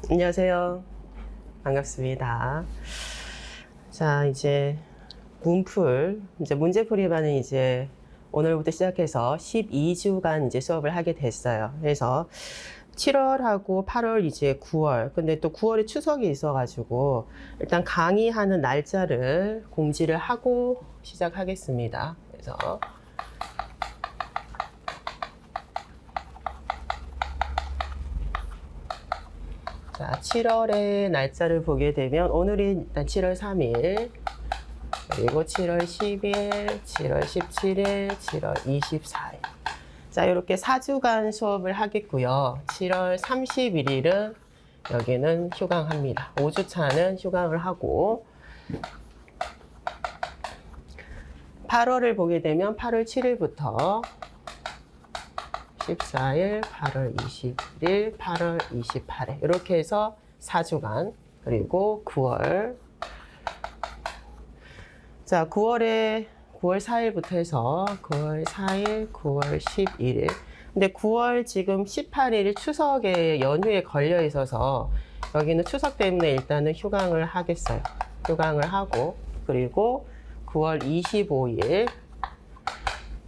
안녕하세요. 반갑습니다. 자, 이제 문풀, 이제 문제풀이반은 이제 오늘부터 시작해서 12주간 이제 수업을 하게 됐어요. 그래서 7월하고 8월 이제 9월. 근데 또 9월에 추석이 있어가지고 일단 강의하는 날짜를 공지를 하고 시작하겠습니다. 그래서 자, 7월의 날짜를 보게 되면 오늘이 일단 7월 3일, 그리고 7월 10일, 7월 17일, 7월 24일. 자, 이렇게 4주간 수업을 하겠고요. 7월 31일은 여기는 휴강합니다. 5주차는 휴강을 하고 8월을 보게 되면 8월 7일부터 14일, 8월 20일, 8월 28일 이렇게 해서 4주간. 그리고 9월, 자 9월 4일부터 해서 9월 4일, 9월 11일. 근데 9월 지금 18일 추석에 연휴에 걸려 있어서 여기는 추석 때문에 일단은 휴강을 하겠어요. 휴강을 하고, 그리고 9월 25일,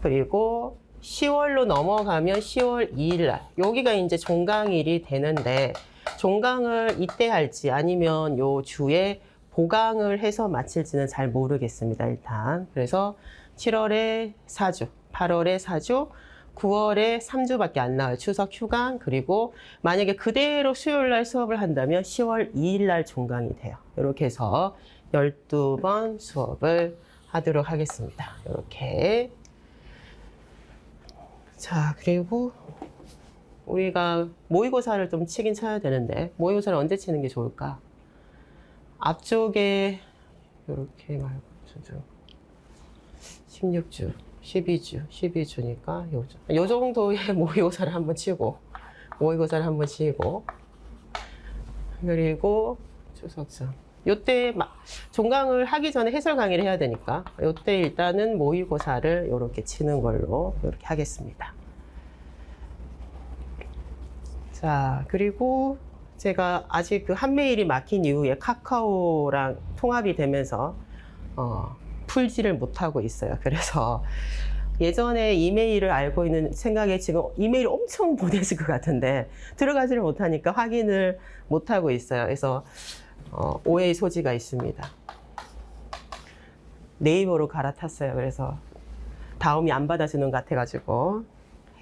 그리고 10월로 넘어가면 10월 2일 날, 여기가 이제 종강일이 되는데 종강을 이때 할지 아니면 요 주에 보강을 해서 마칠지는 잘 모르겠습니다, 일단. 그래서 7월에 4주, 8월에 4주, 9월에 3주밖에 안 나와요. 추석 휴강. 그리고 만약에 그대로 수요일 날 수업을 한다면 10월 2일 날 종강이 돼요. 이렇게 해서 12번 수업을 하도록 하겠습니다. 이렇게. 자, 그리고 우리가 모의고사를 좀 치긴 쳐야 되는데 모의고사를 언제 치는 게 좋을까? 앞쪽에 이렇게 말고 16주, 12주니까 요 정도의 모의고사를 한번 치고 그리고 추석전 요때 종강을 하기 전에 해설 강의를 해야 되니까 요때 일단은 모의고사를 이렇게 치는 걸로 이렇게 하겠습니다. 자, 그리고 제가 아직 그 한메일이 막힌 이후에 카카오랑 통합이 되면서 풀지를 못하고 있어요. 그래서 예전에 이메일을 알고 있는 생각에 지금 이메일 엄청 보내실 것 같은데 들어가지를 못하니까 확인을 못하고 있어요. 그래서 오해의 소지가 있습니다. 네이버로 갈아탔어요. 그래서 다음이 안 받아주는 것 같아가지고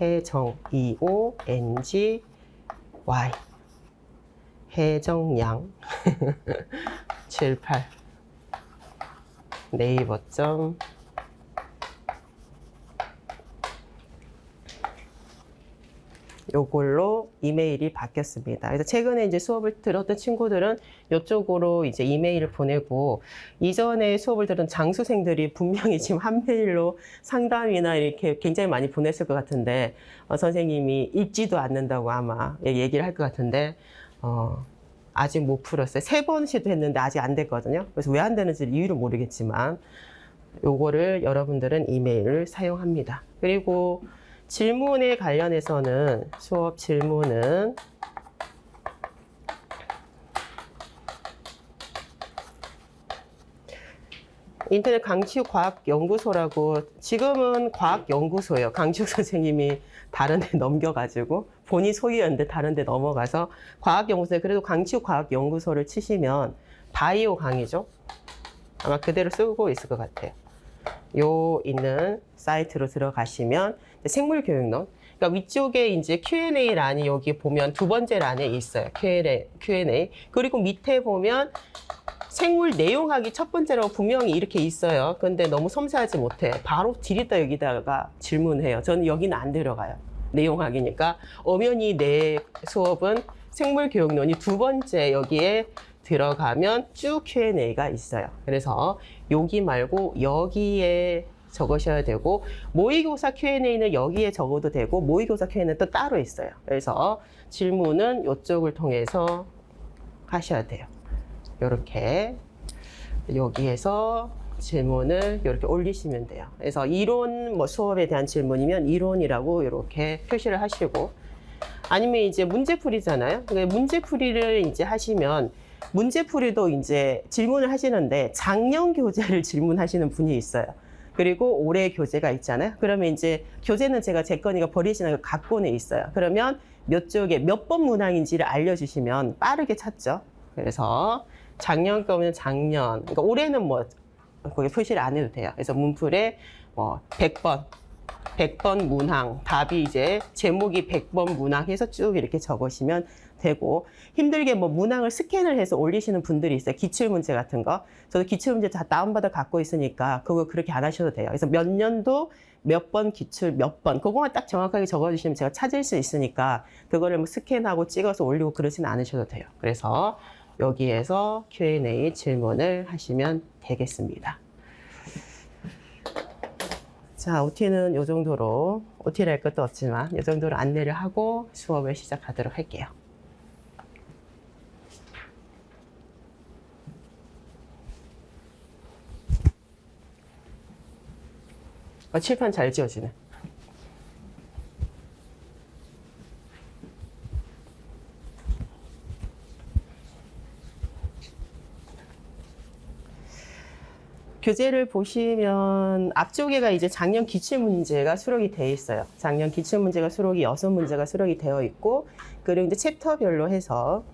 해정이ONGY 해정양 78 네이버.com 요걸로 이메일이 바뀌었습니다. 그래서 최근에 이제 수업을 들었던 친구들은 이쪽으로 이제 이메일을 보내고, 이전에 수업을 들은 장수생들이 분명히 지금 한 메일로 상담이나 이렇게 굉장히 많이 보냈을 것 같은데, 선생님이 읽지도 않는다고 아마 얘기를 할 것 같은데, 아직 못 풀었어요. 3번 시도했는데 아직 안 됐거든요. 그래서 왜 안 되는지 이유를 모르겠지만, 요거를 여러분들은 이메일을 사용합니다. 그리고 질문에 관련해서는 수업 질문은 인터넷 강치과학연구소라고, 지금은 과학연구소예요. 강치욱 선생님이 다른 데 넘겨가지고 본인 소유였는데 다른 데 넘어가서 과학연구소에, 그래도 강치욱 과학연구소를 치시면 바이오 강의죠. 아마 그대로 쓰고 있을 것 같아요. 요 있는 사이트로 들어가시면 생물교육론, 그러니까 위쪽에 이제 Q&A 란이 여기 보면 두 번째 란에 있어요. Q&A. 그리고 밑에 보면 생물 내용학이 첫 번째라고 분명히 이렇게 있어요. 근데 너무 섬세하지 못해. 바로 디귿다 여기다가 질문해요. 저는 여기는 안 들어가요. 내용학이니까. 엄연히 내 수업은 생물교육론이 두 번째 여기에 들어가면 쭉 Q&A가 있어요. 그래서 여기 말고 여기에 적으셔야 되고, 모의고사 Q&A는 여기에 적어도 되고 모의고사 Q&A는 또 따로 있어요. 그래서 질문은 이쪽을 통해서 하셔야 돼요. 이렇게 여기에서 질문을 이렇게 올리시면 돼요. 그래서 이론 수업에 대한 질문이면 이론이라고 이렇게 표시를 하시고, 아니면 이제 문제풀이잖아요. 그러니까 문제풀이를 이제 하시면 문제풀이도 이제 질문을 하시는데 작년 교재를 질문하시는 분이 있어요. 그리고 올해 교재가 있잖아요. 그러면 이제 교재는 제 거니까 버리시는 거 갖고는 있어요. 그러면 몇 쪽에 몇 번 문항인지를 알려주시면 빠르게 찾죠. 그래서 작년 거면 작년, 그러니까 올해는 뭐 거기 표시를 안 해도 돼요. 그래서 문풀에 뭐 100번 문항, 답이 이제 제목이 100번 문항 해서 쭉 이렇게 적으시면 되고, 힘들게 뭐 문항을 스캔을 해서 올리시는 분들이 있어요. 기출문제 같은 거. 저도 기출문제 다 다운받아 갖고 있으니까 그거 그렇게 안 하셔도 돼요. 그래서 몇 년도 몇 번 기출 몇 번, 그거만 딱 정확하게 적어주시면 제가 찾을 수 있으니까 그거를 뭐 스캔하고 찍어서 올리고 그러지는 않으셔도 돼요. 그래서 여기에서 Q&A 질문을 하시면 되겠습니다. 자, OT는 이 정도로, OT를 할 것도 없지만 이 정도로 안내를 하고 수업을 시작하도록 할게요. 칠판 잘 지워지네. 교재를 보시면 앞쪽에가 이제 작년 기출문제가 수록이 되어 있어요. 작년 기출문제가 수록이 6문제가 수록이 되어 있고, 그리고 이제 챕터별로 해서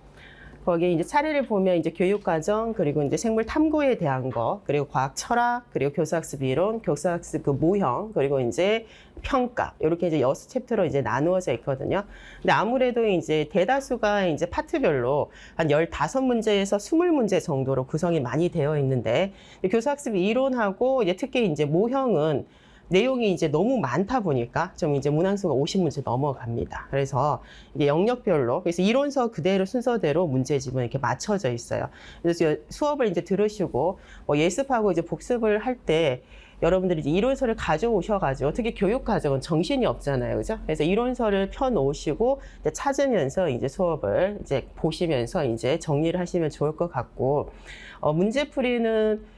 거기에 이제 차례를 보면 이제 교육과정, 그리고 이제 생물 탐구에 대한 거, 그리고 과학 철학, 그리고 교수학습 이론, 교수학습 그 모형, 그리고 이제 평가, 이렇게 이제 6챕터로 이제 나누어져 있거든요. 근데 아무래도 이제 대다수가 이제 파트별로 한 15문제에서 20문제 정도로 구성이 많이 되어 있는데, 교수학습 이론하고 이제 특히 이제 모형은 내용이 이제 너무 많다 보니까 좀 이제 문항수가 50문제 넘어갑니다. 그래서 이게 영역별로, 그래서 이론서 그대로 순서대로 문제집은 이렇게 맞춰져 있어요. 그래서 수업을 이제 들으시고 뭐 예습하고 이제 복습을 할 때 여러분들이 이제 이론서를 가져오셔가지고, 특히 교육과정은 정신이 없잖아요. 그죠? 그래서 이론서를 펴놓으시고 이제 찾으면서 이제 수업을 이제 보시면서 이제 정리를 하시면 좋을 것 같고, 문제풀이는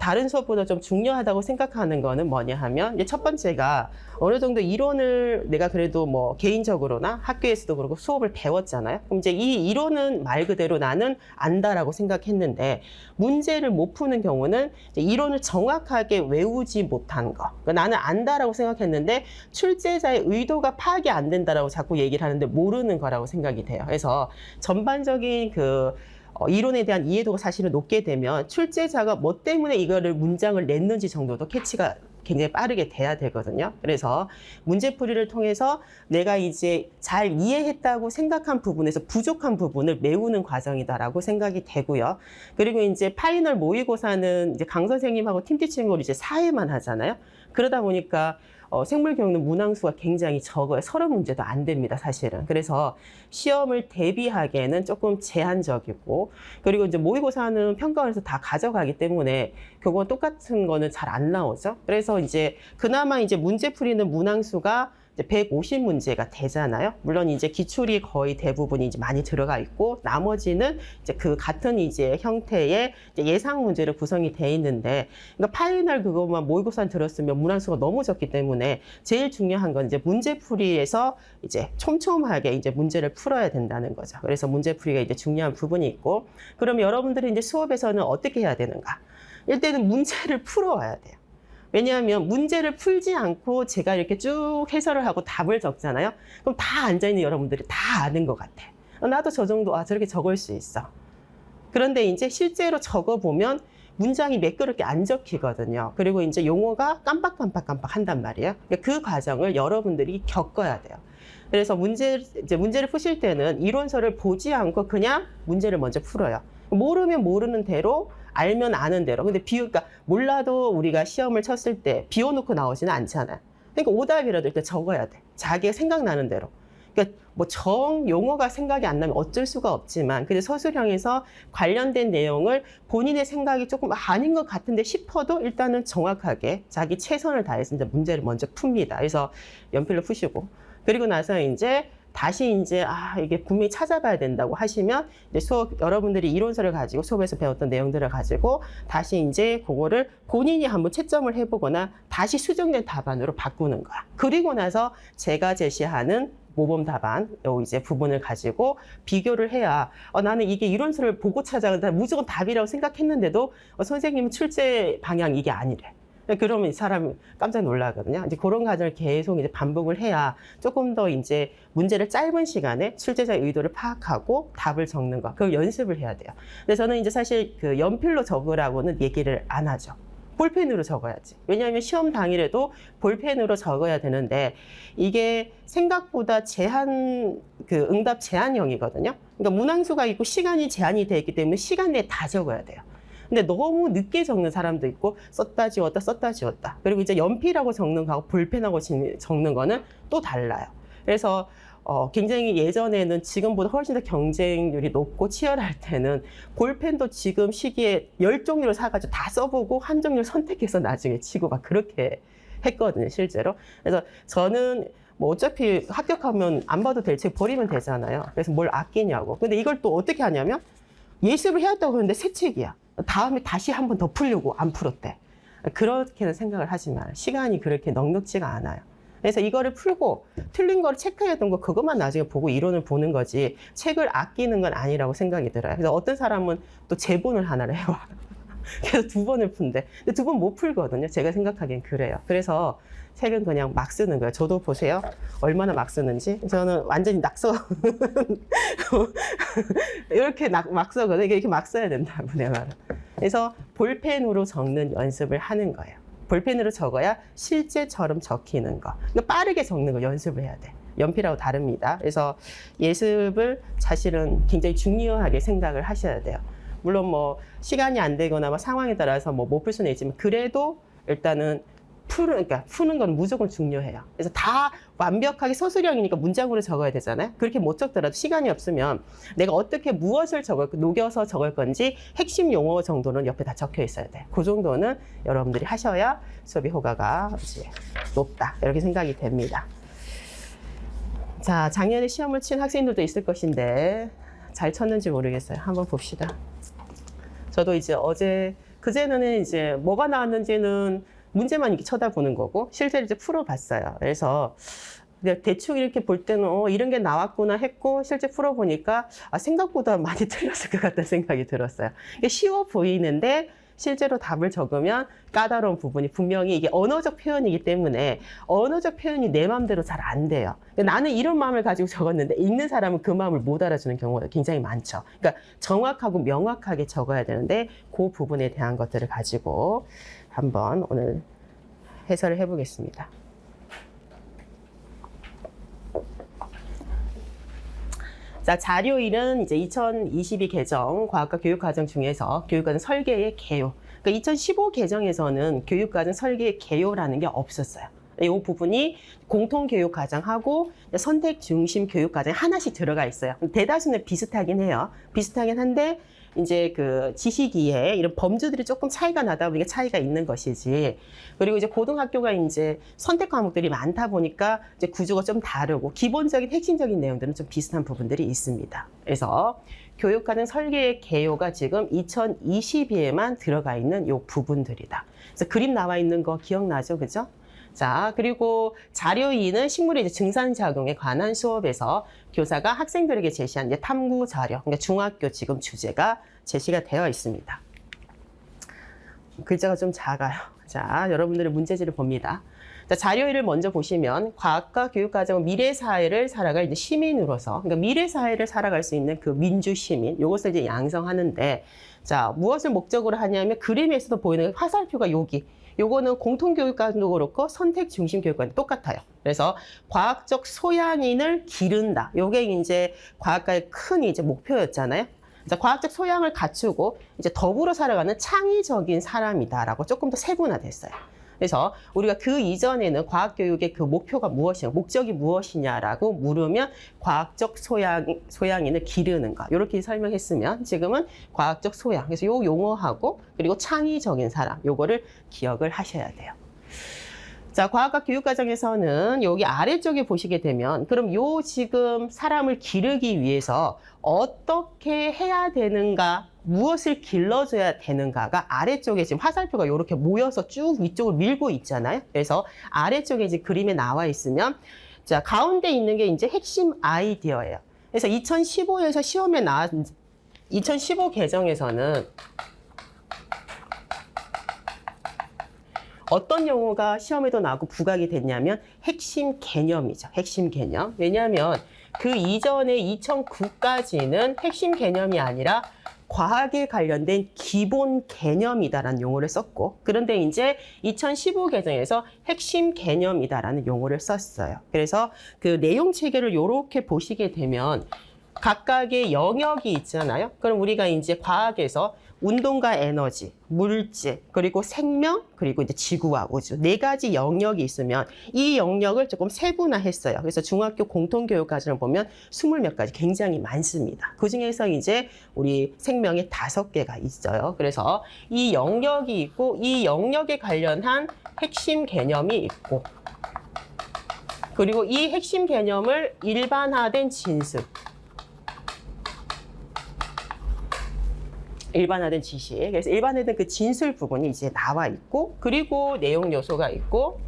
다른 수업보다 좀 중요하다고 생각하는 거는 뭐냐 하면, 이제 첫 번째가 어느 정도 이론을 내가 그래도 뭐 개인적으로나 학교에서도 그렇고 수업을 배웠잖아요. 그럼 이제 이 이론은 말 그대로 나는 안다라고 생각했는데, 문제를 못 푸는 경우는 이제 이론을 정확하게 외우지 못한 거. 그러니까 나는 안다라고 생각했는데 출제자의 의도가 파악이 안 된다라고 자꾸 얘기를 하는데 모르는 거라고 생각이 돼요. 그래서 전반적인 이론에 대한 이해도가 사실은 높게 되면 출제자가 뭐 때문에 이거를 문장을 냈는지 정도도 캐치가 굉장히 빠르게 돼야 되거든요. 그래서 문제풀이를 통해서 내가 이제 잘 이해했다고 생각한 부분에서 부족한 부분을 메우는 과정이다라고 생각이 되고요. 그리고 이제 파이널 모의고사는 이제 강 선생님하고 팀티칭으로 이제 4회만 하잖아요. 그러다 보니까 생물교육은 문항수가 굉장히 적어요. 30문제도 안 됩니다, 사실은. 그래서 시험을 대비하기에는 조금 제한적이고, 그리고 이제 모의고사는 평가원에서 다 가져가기 때문에 그거 똑같은 거는 잘 안 나오죠. 그래서 이제 그나마 이제 문제 풀이는 문항수가 150문제가 되잖아요. 물론 이제 기출이 거의 대부분이 이제 많이 들어가 있고, 나머지는 이제 그 같은 이제 형태의 이제 예상 문제로 구성이 돼 있는데, 그러니까 파이널 그것만 모의고사 들었으면 문항수가 너무 적기 때문에 제일 중요한 건 이제 문제풀이에서 이제 촘촘하게 이제 문제를 풀어야 된다는 거죠. 그래서 문제풀이가 이제 중요한 부분이 있고, 그럼 여러분들이 이제 수업에서는 어떻게 해야 되는가? 일단은 문제를 풀어와야 돼요. 왜냐하면 문제를 풀지 않고 제가 이렇게 쭉 해설을 하고 답을 적잖아요. 그럼 다 앉아있는 여러분들이 다 아는 것 같아. 나도 저 정도, 저렇게 적을 수 있어. 그런데 이제 실제로 적어보면 문장이 매끄럽게 안 적히거든요. 그리고 이제 용어가 깜빡깜빡 한단 말이에요. 그 과정을 여러분들이 겪어야 돼요. 그래서 문제를 푸실 때는 이론서를 보지 않고 그냥 문제를 먼저 풀어요. 모르면 모르는 대로, 알면 아는 대로. 근데 그러니까 몰라도 우리가 시험을 쳤을 때 비워놓고 나오지는 않잖아요. 그러니까 오답이라도 일단 적어야 돼. 자기가 생각나는 대로. 그러니까 뭐 용어가 생각이 안 나면 어쩔 수가 없지만, 근데 서술형에서 관련된 내용을 본인의 생각이 조금 아닌 것 같은데 싶어도 일단은 정확하게 자기 최선을 다해서 이제 문제를 먼저 풉니다. 그래서 연필로 푸시고, 그리고 나서 이제 다시 이제 이게 분명히 찾아봐야 된다고 하시면 이제 여러분들이 이론서를 가지고 수업에서 배웠던 내용들을 가지고 다시 이제 그거를 본인이 한번 채점을 해보거나 다시 수정된 답안으로 바꾸는 거야. 그리고 나서 제가 제시하는 모범 답안 요 이제 부분을 가지고 비교를 해야 나는 이게 이론서를 보고 찾아가 무조건 답이라고 생각했는데도 선생님은 출제 방향 이게 아니래. 그러면 이 사람이 깜짝 놀라거든요. 이제 그런 과정을 계속 이제 반복을 해야 조금 더 이제 문제를 짧은 시간에 출제자의 의도를 파악하고 답을 적는 거, 그걸 연습을 해야 돼요. 근데 저는 이제 사실 그 연필로 적으라고는 얘기를 안 하죠. 볼펜으로 적어야지. 왜냐하면 시험 당일에도 볼펜으로 적어야 되는데 이게 생각보다 응답 제한형이거든요. 그러니까 문항수가 있고 시간이 제한이 되어 있기 때문에 시간 내에 다 적어야 돼요. 근데 너무 늦게 적는 사람도 있고 썼다 지웠다 썼다 지웠다. 그리고 이제 연필하고 적는 거하고 볼펜하고 적는 거는 또 달라요. 그래서 굉장히 예전에는 지금보다 훨씬 더 경쟁률이 높고 치열할 때는 볼펜도 지금 시기에 10종류를 사가지고 다 써보고 한 종류를 선택해서 나중에 치고 막 그렇게 했거든요, 실제로. 그래서 저는 뭐 어차피 합격하면 안 봐도 될 책 버리면 되잖아요. 그래서 뭘 아끼냐고. 근데 이걸 또 어떻게 하냐면 예습을 해왔다고 하는데 새 책이야. 다음에 다시 한 번 더 풀려고 안 풀었대. 그렇게는 생각을 하지 마요. 시간이 그렇게 넉넉지가 않아요. 그래서 이거를 풀고 틀린 거를 체크했던 거 그것만 나중에 보고 이론을 보는 거지 책을 아끼는 건 아니라고 생각이 들어요. 그래서 어떤 사람은 또 재본을 하나를 해와. 그래서 2번을 푼대. 근데 2번 못 풀거든요. 제가 생각하기엔 그래요. 그래서 책은 그냥 막 쓰는 거예요. 저도 보세요. 얼마나 막 쓰는지. 저는 완전히 낙서. 이렇게 막 써거든요. 이렇게 막 써야 된다고 내가. 그래서 볼펜으로 적는 연습을 하는 거예요. 볼펜으로 적어야 실제처럼 적히는 거. 그러니까 빠르게 적는 거 연습을 해야 돼. 연필하고 다릅니다. 그래서 예습을 사실은 굉장히 중요하게 생각을 하셔야 돼요. 물론 뭐 시간이 안 되거나 뭐 상황에 따라서 뭐 못 풀 수는 있지만 그래도 일단은 푸는 건 무조건 중요해요. 그래서 다 완벽하게 서술형이니까 문장으로 적어야 되잖아요. 그렇게 못 적더라도 시간이 없으면 내가 어떻게 무엇을 녹여서 적을 건지 핵심 용어 정도는 옆에 다 적혀 있어야 돼. 그 정도는 여러분들이 하셔야 수업의 효과가 이제 높다. 이렇게 생각이 됩니다. 자, 작년에 시험을 친 학생들도 있을 것인데 잘 쳤는지 모르겠어요. 한번 봅시다. 저도 이제 그제는 이제 뭐가 나왔는지는 문제만 이렇게 쳐다보는 거고 실제로 이제 풀어봤어요. 그래서 대충 이렇게 볼 때는 이런 게 나왔구나 했고 실제 풀어보니까 생각보다 많이 틀렸을 것 같다는 생각이 들었어요. 이게 쉬워 보이는데 실제로 답을 적으면 까다로운 부분이 분명히 이게 언어적 표현이기 때문에 언어적 표현이 내 마음대로 잘 안 돼요. 나는 이런 마음을 가지고 적었는데 읽는 사람은 그 마음을 못 알아주는 경우가 굉장히 많죠. 그러니까 정확하고 명확하게 적어야 되는데 그 부분에 대한 것들을 가지고 한번 오늘 해설을 해보겠습니다. 자, 자료 1은 이제 2022 개정 과학과 교육과정 중에서 교육과정 설계의 개요. 그러니까 2015 개정에서는 교육과정 설계의 개요라는 게 없었어요. 이 부분이 공통교육과정하고 선택 중심 교육과정 하나씩 들어가 있어요. 대다수는 비슷하긴 해요. 비슷하긴 한데 이제 그 지식이해 이런 범주들이 조금 차이가 나다 보니까 차이가 있는 것이지. 그리고 이제 고등학교가 이제 선택 과목들이 많다 보니까 이제 구조가 좀 다르고 기본적인 핵심적인 내용들은 좀 비슷한 부분들이 있습니다. 그래서 교육과정 설계의 개요가 지금 2022에만 들어가 있는 요 부분들이다. 그래서 그림 나와 있는 거 기억나죠? 그죠? 자, 그리고 자료 2는 식물의 이제 증산작용에 관한 수업에서 교사가 학생들에게 제시한 이제 탐구 자료, 그러니까 중학교 지금 주제가 제시가 되어 있습니다. 글자가 좀 작아요. 자, 여러분들의 문제지를 봅니다. 자, 자료 1을 먼저 보시면 과학과 교육과정은 미래사회를 살아갈 이제 시민으로서, 그러니까 미래사회를 살아갈 수 있는 그 민주시민, 요것을 이제 양성하는데, 자, 무엇을 목적으로 하냐면 그림에서도 보이는 화살표가 여기. 요거는 공통교육과정도 그렇고 선택 중심 교육과정도 똑같아요. 그래서 과학적 소양인을 기른다. 요게 이제 과학과의 큰 이제 목표였잖아요. 자, 과학적 소양을 갖추고 이제 더불어 살아가는 창의적인 사람이다라고 조금 더 세분화됐어요. 그래서 우리가 그 이전에는 과학교육의 그 목표가 무엇이냐, 목적이 무엇이냐라고 물으면 과학적 소양인을 기르는 것. 이렇게 설명했으면 지금은 과학적 소양. 그래서 요 용어하고 그리고 창의적인 사람. 요거를 기억을 하셔야 돼요. 자, 과학과 교육과정에서는 여기 아래쪽에 보시게 되면 그럼 요 지금 사람을 기르기 위해서 어떻게 해야 되는가, 무엇을 길러줘야 되는가가 아래쪽에 지금 화살표가 이렇게 모여서 쭉 위쪽을 밀고 있잖아요. 그래서 아래쪽에 이제 그림에 나와 있으면 자, 가운데 있는 게 이제 핵심 아이디어예요. 그래서 2015에서 시험에 나온 2015 개정에서는 어떤 용어가 시험에도 나오고 부각이 됐냐면 핵심 개념이죠. 핵심 개념. 왜냐하면 그 이전에 2009까지는 핵심 개념이 아니라 과학에 관련된 기본 개념이다라는 용어를 썼고, 그런데 이제 2015 개정에서 핵심 개념이다라는 용어를 썼어요. 그래서 그 내용 체계를 이렇게 보시게 되면 각각의 영역이 있잖아요. 그럼 우리가 이제 과학에서 운동과 에너지, 물질, 그리고 생명, 그리고 이제 지구와 우주 4가지 영역이 있으면 이 영역을 조금 세분화했어요. 그래서 중학교 공통교육과정을 보면 20몇 가지 굉장히 많습니다. 그 중에서 이제 우리 생명의 5개가 있어요. 그래서 이 영역이 있고 이 영역에 관련한 핵심 개념이 있고, 그리고 이 핵심 개념을 일반화된 진술, 일반화된 지식, 그래서 일반화된 그 진술 부분이 이제 나와 있고, 그리고 내용 요소가 있고,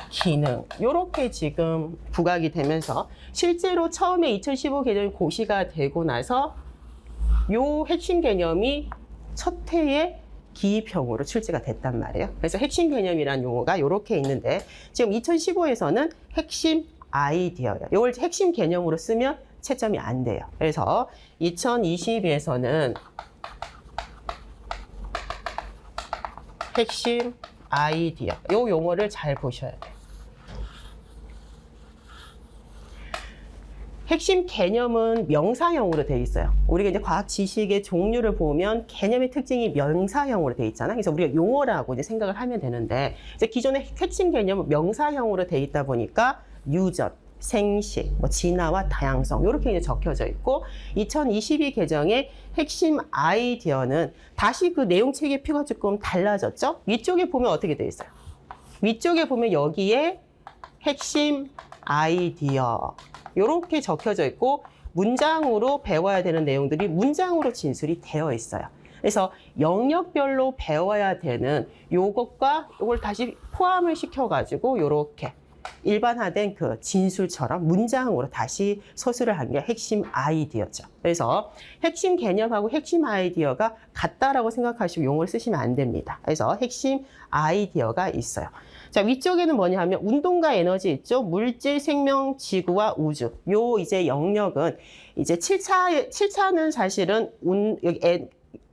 기능, 요렇게 지금 부각이 되면서 실제로 처음에 2015 개정이 고시가 되고 나서 요 핵심 개념이 첫 해에 기입형으로 출제가 됐단 말이에요. 그래서 핵심 개념이라는 용어가 요렇게 있는데, 지금 2015에서는 핵심 아이디어예요. 요걸 핵심 개념으로 쓰면 채점이 안 돼요. 그래서 2022에서는 핵심 아이디어, 요 용어를 잘 보셔야 돼요. 핵심 개념은 명사형으로 되어 있어요. 우리가 이제 과학 지식의 종류를 보면 개념의 특징이 명사형으로 되어 있잖아요. 그래서 우리가 용어라고 이제 생각을 하면 되는데, 이제 기존의 핵심 개념은 명사형으로 되어 있다 보니까 유전, 생식, 진화와 다양성 이렇게 이제 적혀져 있고, 2022 개정의 핵심 아이디어는 다시 그 내용 체계 표가 조금 달라졌죠. 위쪽에 보면 어떻게 되어 있어요? 위쪽에 보면 여기에 핵심 아이디어 이렇게 적혀져 있고, 문장으로 배워야 되는 내용들이 문장으로 진술이 되어 있어요. 그래서 영역별로 배워야 되는 요것과 요걸 다시 포함을 시켜가지고 요렇게 일반화된 그 진술처럼 문장으로 다시 서술을 한 게 핵심 아이디어죠. 그래서 핵심 개념하고 핵심 아이디어가 같다라고 생각하시고 용어를 쓰시면 안 됩니다. 그래서 핵심 아이디어가 있어요. 자, 위쪽에는 뭐냐 하면 운동과 에너지 있죠. 물질, 생명, 지구와 우주. 요 이제 영역은 이제 7차는 사실은 여기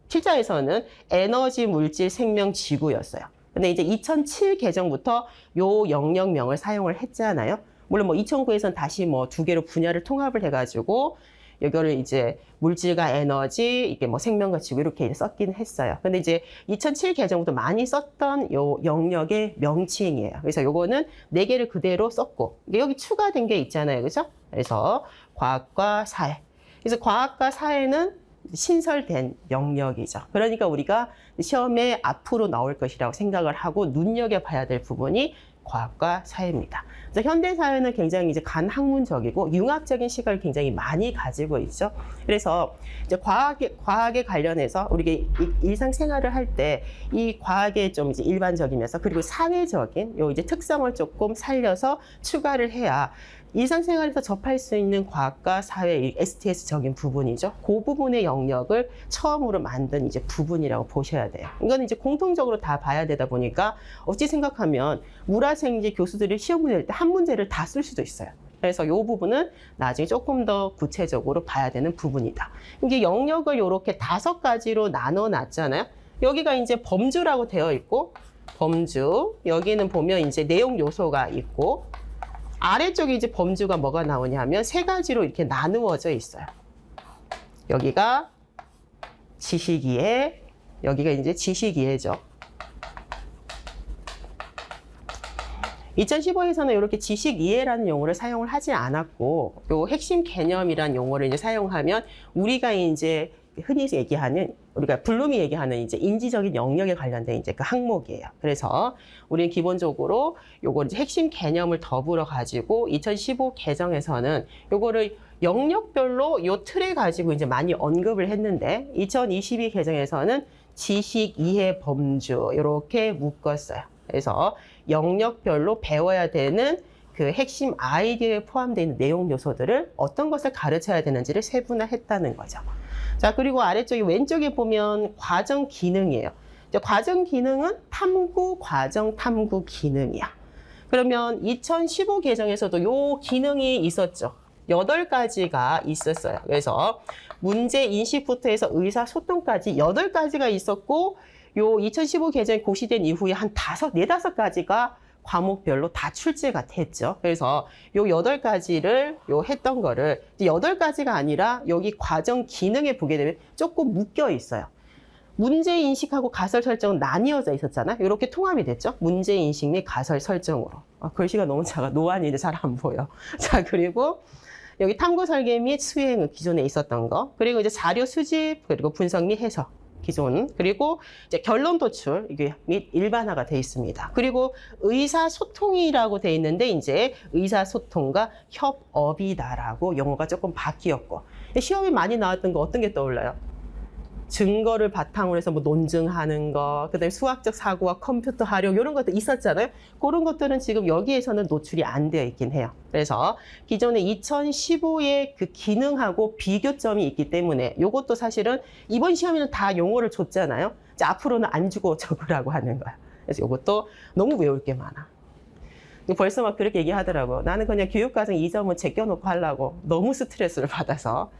7차에서는 에너지, 물질, 생명, 지구였어요. 근데 이제 2007 개정부터 요 영역명을 사용을 했잖아요. 물론 2009에서는 다시 2개로 분야를 통합을 해가지고 이거를 이제 물질과 에너지, 이게 생명과 지구 이렇게 이제 썼긴 했어요. 근데 이제 2007 개정부터 많이 썼던 요 영역의 명칭이에요. 그래서 요거는 4개를 그대로 썼고, 여기 추가된 게 있잖아요. 그죠? 그래서 과학과 사회. 그래서 과학과 사회는 신설된 영역이죠. 그러니까 우리가 시험에 앞으로 나올 것이라고 생각을 하고 눈여겨봐야 될 부분이 과학과 사회입니다. 그래서 현대 사회는 굉장히 이제 간학문적이고 융합적인 시각을 굉장히 많이 가지고 있죠. 그래서 이제 과학에 관련해서 우리가 일상생활을 할 때 이 과학의 좀 이제 일반적이면서 그리고 사회적인 요 이제 특성을 조금 살려서 추가를 해야 일상생활에서 접할 수 있는 과학과 사회, STS적인 부분이죠. 그 부분의 영역을 처음으로 만든 이제 부분이라고 보셔야 돼요. 이건 이제 공통적으로 다 봐야 되다 보니까 어찌 생각하면 물화생지 교수들이 시험 문제 낼 때 한 문제를 다 쓸 수도 있어요. 그래서 이 부분은 나중에 조금 더 구체적으로 봐야 되는 부분이다. 이게 영역을 이렇게 5가지로 나눠 놨잖아요. 여기가 이제 범주라고 되어 있고, 범주, 여기는 보면 이제 내용 요소가 있고, 아래쪽에 이제 범주가 뭐가 나오냐 하면 3가지로 이렇게 나누어져 있어요. 여기가 지식이해, 여기가 이제 지식이해죠. 2015에서는 이렇게 지식이해라는 용어를 사용을 하지 않았고, 요 핵심 개념이라는 용어를 이제 사용하면 우리가 이제 흔히 얘기하는, 우리가 블룸이 얘기하는 이제 인지적인 영역에 관련된 이제 그 항목이에요. 그래서 우리는 기본적으로 요거 이제 핵심 개념을 더불어 가지고 2015 개정에서는 요거를 영역별로 요 틀에 가지고 이제 많이 언급을 했는데, 2022 개정에서는 지식 이해 범주 이렇게 묶었어요. 그래서 영역별로 배워야 되는 그 핵심 아이디어에 포함되어 있는 내용 요소들을 어떤 것을 가르쳐야 되는지를 세분화했다는 거죠. 자, 그리고 아래쪽에 왼쪽에 보면 과정 기능이에요. 과정 기능은 탐구, 과정 탐구 기능이야. 그러면 2015 개정에서도 요 기능이 있었죠. 8가지가 있었어요. 그래서 문제 인식부터 해서 의사소통까지 8가지가 있었고, 요 2015 개정이 고시된 이후에 한 4-5가지가 과목별로 다 출제가 됐죠. 그래서 요 8가지를 요 했던 거를 이제 8가지가 아니라 여기 과정 기능에 보게 되면 조금 묶여 있어요. 문제 인식하고 가설 설정은 나뉘어져 있었잖아요. 이렇게 통합이 됐죠. 문제 인식 및 가설 설정으로. 글씨가 너무 작아. 노안인데 잘 안 보여. 자, 그리고 여기 탐구 설계 및 수행은 기존에 있었던 거. 그리고 이제 자료 수집, 그리고 분석 및 해석. 기존. 그리고 이제 결론 도출 이게 및 일반화가 되어 있습니다. 그리고 의사소통이라고 되어 있는데 이제 의사소통과 협업이다라고 용어가 조금 바뀌었고, 시험에 많이 나왔던 거 어떤 게 떠올라요? 증거를 바탕으로 해서 뭐 논증하는 거, 그다음에 수학적 사고와 컴퓨터 활용 이런 것도 있었잖아요. 그런 것들은 지금 여기에서는 노출이 안 되어 있긴 해요. 그래서 기존에 2015의 그 기능하고 비교점이 있기 때문에 이것도 사실은 이번 시험에는 다 용어를 줬잖아요. 이제 앞으로는 안 주고 적으라고 하는 거야. 그래서 이것도 너무 외울 게 많아. 벌써 막 그렇게 얘기하더라고. 나는 그냥 교육과정 2점은 제껴놓고 하려고 너무 스트레스를 받아서.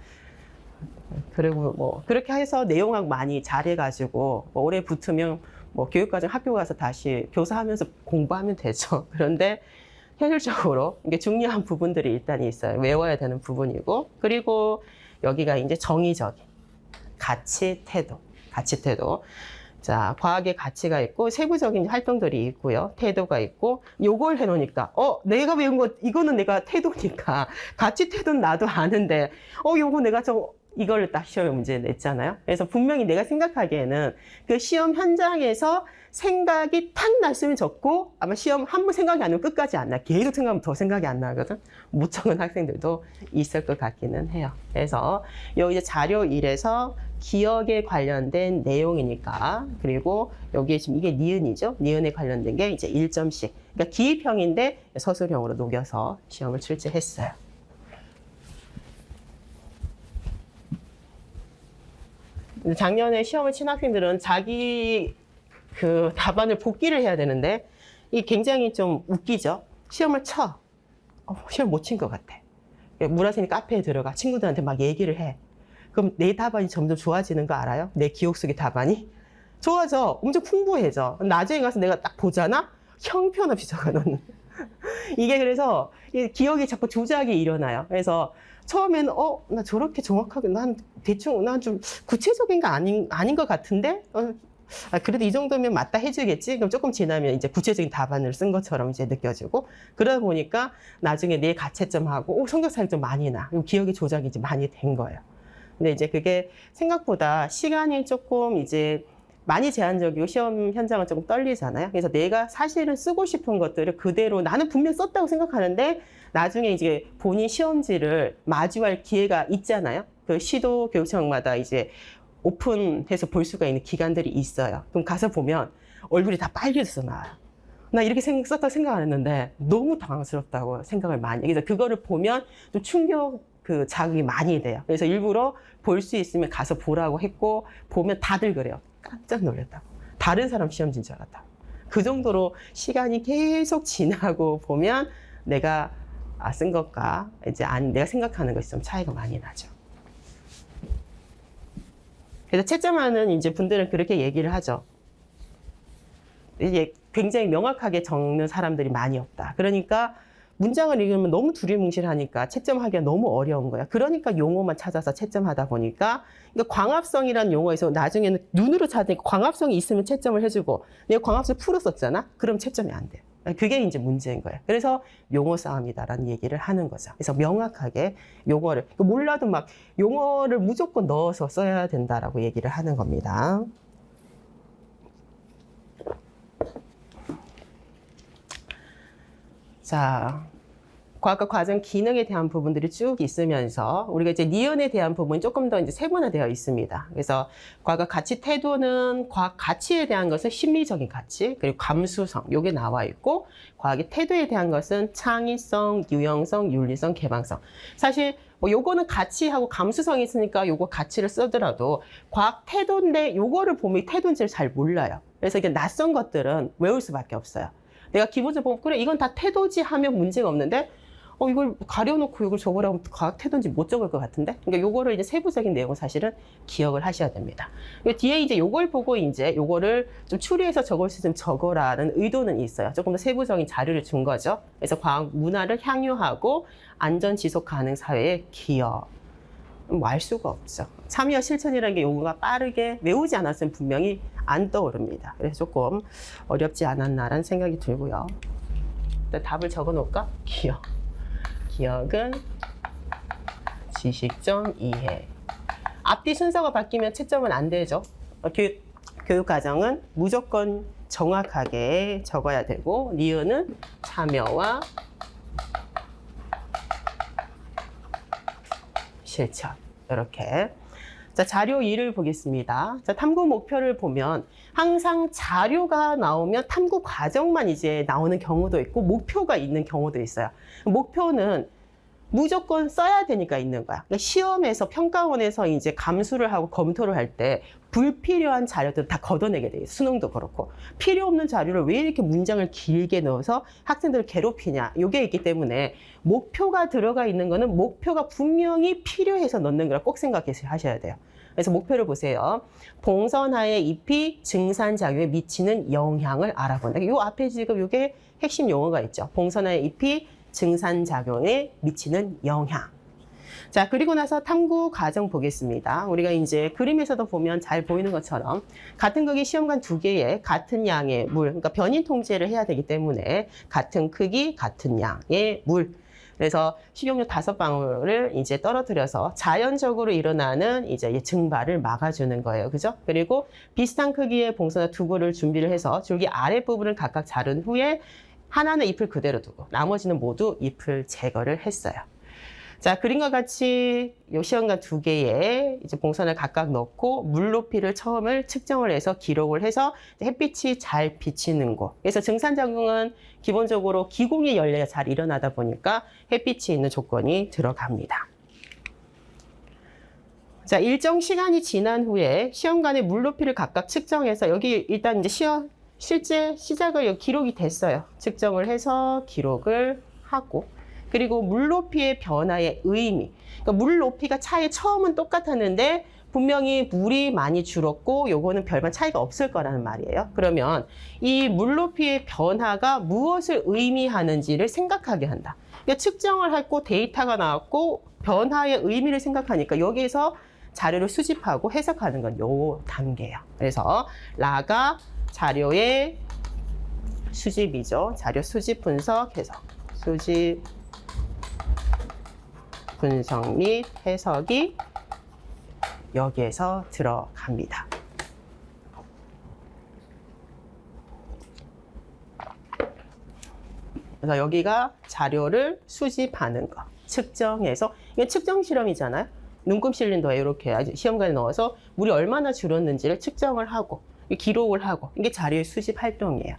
그리고 뭐 그렇게 해서 내용하고 많이 잘해가지고 뭐 올해 붙으면 뭐 교육과정 학교 가서 다시 교사하면서 공부하면 되죠. 그런데 현실적으로 이게 중요한 부분들이 일단 있어요. 외워야 되는 부분이고, 그리고 여기가 이제 정의적인 가치, 태도, 가치, 태도. 자, 과학의 가치가 있고 세부적인 활동들이 있고요. 태도가 있고, 요걸 해놓으니까 내가 외운 거 이거는 내가 태도니까 가치, 태도는 나도 아는데 요거 내가 이걸 딱 시험에 문제 냈잖아요. 그래서 분명히 내가 생각하기에는 그 시험 현장에서 생각이 탁 났으면 적고, 아마 시험 한 번 생각이 안 나면 끝까지 안 나. 계속 생각하면 더 생각이 안 나거든. 못 적은 학생들도 있을 것 같기는 해요. 그래서 여기 이제 자료 1에서 기억에 관련된 내용이니까, 그리고 여기에 지금 이게 니은이죠. 니은에 관련된 게 이제 1점씩. 그러니까 기입형인데 서술형으로 녹여서 시험을 출제했어요. 작년에 시험을 친 학생들은 자기 그 답안을 복기를 해야 되는데, 이게 굉장히 좀 웃기죠. 시험을 쳐. 시험 못 친 것 같아. 물화생이 카페에 들어가 친구들한테 막 얘기를 해. 그럼 내 답안이 점점 좋아지는 거 알아요? 내 기억 속의 답안이? 좋아져. 엄청 풍부해져. 나중에 가서 내가 딱 보잖아? 형편없이 적어놓는. 이게 그래서 기억이 자꾸 조작이 일어나요. 그래서 처음에는 나 저렇게 정확하게 난 대충 난 좀 구체적인 거 아닌 것 같은데 그래도 이 정도면 맞다 해주겠지. 그럼 조금 지나면 이제 구체적인 답안을 쓴 것처럼 이제 느껴지고, 그러다 보니까 나중에 내 가채점하고 성적차이가 좀 많이 나. 기억의 조작이 이제 많이 된 거예요. 근데 이제 그게 생각보다 시간이 조금 이제 많이 제한적이고 시험 현장은 조금 떨리잖아요. 그래서 내가 사실은 쓰고 싶은 것들을 그대로 나는 분명 썼다고 생각하는데 나중에 이제 본인 시험지를 마주할 기회가 있잖아요. 그 시도 교육청마다 이제 오픈해서 볼 수가 있는 기간들이 있어요. 그럼 가서 보면 얼굴이 다 빨개져서 나와요. 나 이렇게 썼다고 생각 안 했는데 너무 당황스럽다고 생각을 많이 해요. 그래서 그거를 보면 좀 충격 그 자극이 많이 돼요. 그래서 일부러 볼 수 있으면 가서 보라고 했고, 보면 다들 그래요. 깜짝 놀랐다고. 다른 사람 시험지인 줄 알았다고. 그 정도로 시간이 계속 지나고 보면 내가 쓴 것과 이제 내가 생각하는 것이 좀 차이가 많이 나죠. 그래서 채점하는 이제 분들은 그렇게 얘기를 하죠. 이게 굉장히 명확하게 적는 사람들이 많이 없다. 그러니까 문장을 읽으면 너무 두리뭉실하니까 채점하기가 너무 어려운 거야. 그러니까 용어만 찾아서 채점하다 보니까, 그러니까 광합성이라는 용어에서 나중에는 눈으로 찾으니까 광합성이 있으면 채점을 해주고, 내가 광합성 풀었었잖아? 그럼 채점이 안 돼. 그게 이제 문제인 거예요. 그래서 용어 싸움이다라는 얘기를 하는 거죠. 그래서 명확하게 용어를, 몰라도 막 용어를 무조건 넣어서 써야 된다라고 얘기를 하는 겁니다. 자, 과학과 과정 기능에 대한 부분들이 쭉 있으면서 우리가 이제 니은에 대한 부분이 조금 더 이제 세분화되어 있습니다. 그래서 과학과 가치 태도는 과학 가치에 대한 것은 심리적인 가치, 그리고 감수성, 요게 나와 있고, 과학의 태도에 대한 것은 창의성, 유형성, 윤리성, 개방성. 사실 뭐 요거는 가치하고 감수성이 있으니까 요거 가치를 쓰더라도 과학 태도인데 요거를 보면 태도인지를 잘 몰라요. 그래서 이게 낯선 것들은 외울 수밖에 없어요. 내가 기본적으로 보면 그래 이건 다 태도지 하면 문제가 없는데 이걸 가려놓고 이걸 적으라고 하면 과학 태도인지 못 적을 것 같은데? 그러니까 요거를 이제 세부적인 내용은 사실은 기억을 하셔야 됩니다. 뒤에 이제 요걸 보고 이제 요거를 좀 추리해서 적을 수 있으면 적어라는 의도는 있어요. 조금 더 세부적인 자료를 준 거죠. 그래서 과학 문화를 향유하고 안전 지속 가능 사회의 기여. 뭐 알 수가 없죠. 참여 실천이라는 게 요거가 빠르게 외우지 않았으면 분명히 안 떠오릅니다. 그래서 조금 어렵지 않았나라는 생각이 들고요. 일단 답을 적어 놓을까? 기여. 기억은 지식점 이해. 앞뒤 순서가 바뀌면 채점은 안 되죠. 교육 과정은 무조건 정확하게 적어야 되고, 니은은 참여와 실천. 이렇게. 자, 자료 2를 보겠습니다. 자, 탐구 목표를 보면 항상 자료가 나오면 탐구 과정만 이제 나오는 경우도 있고 목표가 있는 경우도 있어요. 목표는 무조건 써야 되니까 있는 거야. 그러니까 시험에서 평가원에서 이제 감수를 하고 검토를 할 때 불필요한 자료들 다 걷어내게 돼요. 수능도 그렇고. 필요 없는 자료를 왜 이렇게 문장을 길게 넣어서 학생들을 괴롭히냐. 이게 있기 때문에 목표가 들어가 있는 거는 목표가 분명히 필요해서 넣는 걸 꼭 생각해서 하셔야 돼요. 그래서 목표를 보세요. 봉선화의 잎이 증산작용에 미치는 영향을 알아본다. 요 앞에 지금 이게 핵심 용어가 있죠. 봉선화의 잎이 증산작용에 미치는 영향. 자, 그리고 나서 탐구 과정 보겠습니다. 우리가 이제 그림에서도 보면 잘 보이는 것처럼 같은 크기 시험관 2개에 같은 양의 물, 그러니까 변인 통제를 해야 되기 때문에 같은 크기, 같은 양의 물. 그래서 식용유 5방울을 이제 떨어뜨려서 자연적으로 일어나는 이제 증발을 막아주는 거예요. 그죠? 그리고 비슷한 크기의 봉선화 2구를 준비를 해서 줄기 아랫부분을 각각 자른 후에 하나는 잎을 그대로 두고 나머지는 모두 잎을 제거를 했어요. 자, 그림과 같이 요 시험관 2개에 이제 봉선을 각각 넣고 물 높이를 처음을 측정을 해서 기록을 해서 햇빛이 잘 비치는 곳. 그래서 증산작용은 기본적으로 기공의 연례가 잘 일어나다 보니까 햇빛이 있는 조건이 들어갑니다. 자, 일정 시간이 지난 후에 시험관의 물 높이를 각각 측정해서 여기 일단 이제 실제 시작을 기록이 됐어요. 측정을 해서 기록을 하고 그리고 물 높이의 변화의 의미. 그러니까 물 높이가 차이 처음은 똑같았는데 분명히 물이 많이 줄었고 요거는 별반 차이가 없을 거라는 말이에요. 그러면 이 물 높이의 변화가 무엇을 의미하는지를 생각하게 한다. 그러니까 측정을 했고 데이터가 나왔고 변화의 의미를 생각하니까 여기에서 자료를 수집하고 해석하는 건 요 단계예요. 그래서 라가 자료의 수집이죠. 자료 수집, 분석, 해석. 수집, 분석 및 해석이 여기에서 들어갑니다. 그래서 여기가 자료를 수집하는 거, 측정해서, 이게 측정 실험이잖아요. 눈금 실린더에 이렇게 시험관에 넣어서 물이 얼마나 줄었는지를 측정을 하고 기록을 하고, 이게 자료의 수집 활동이에요.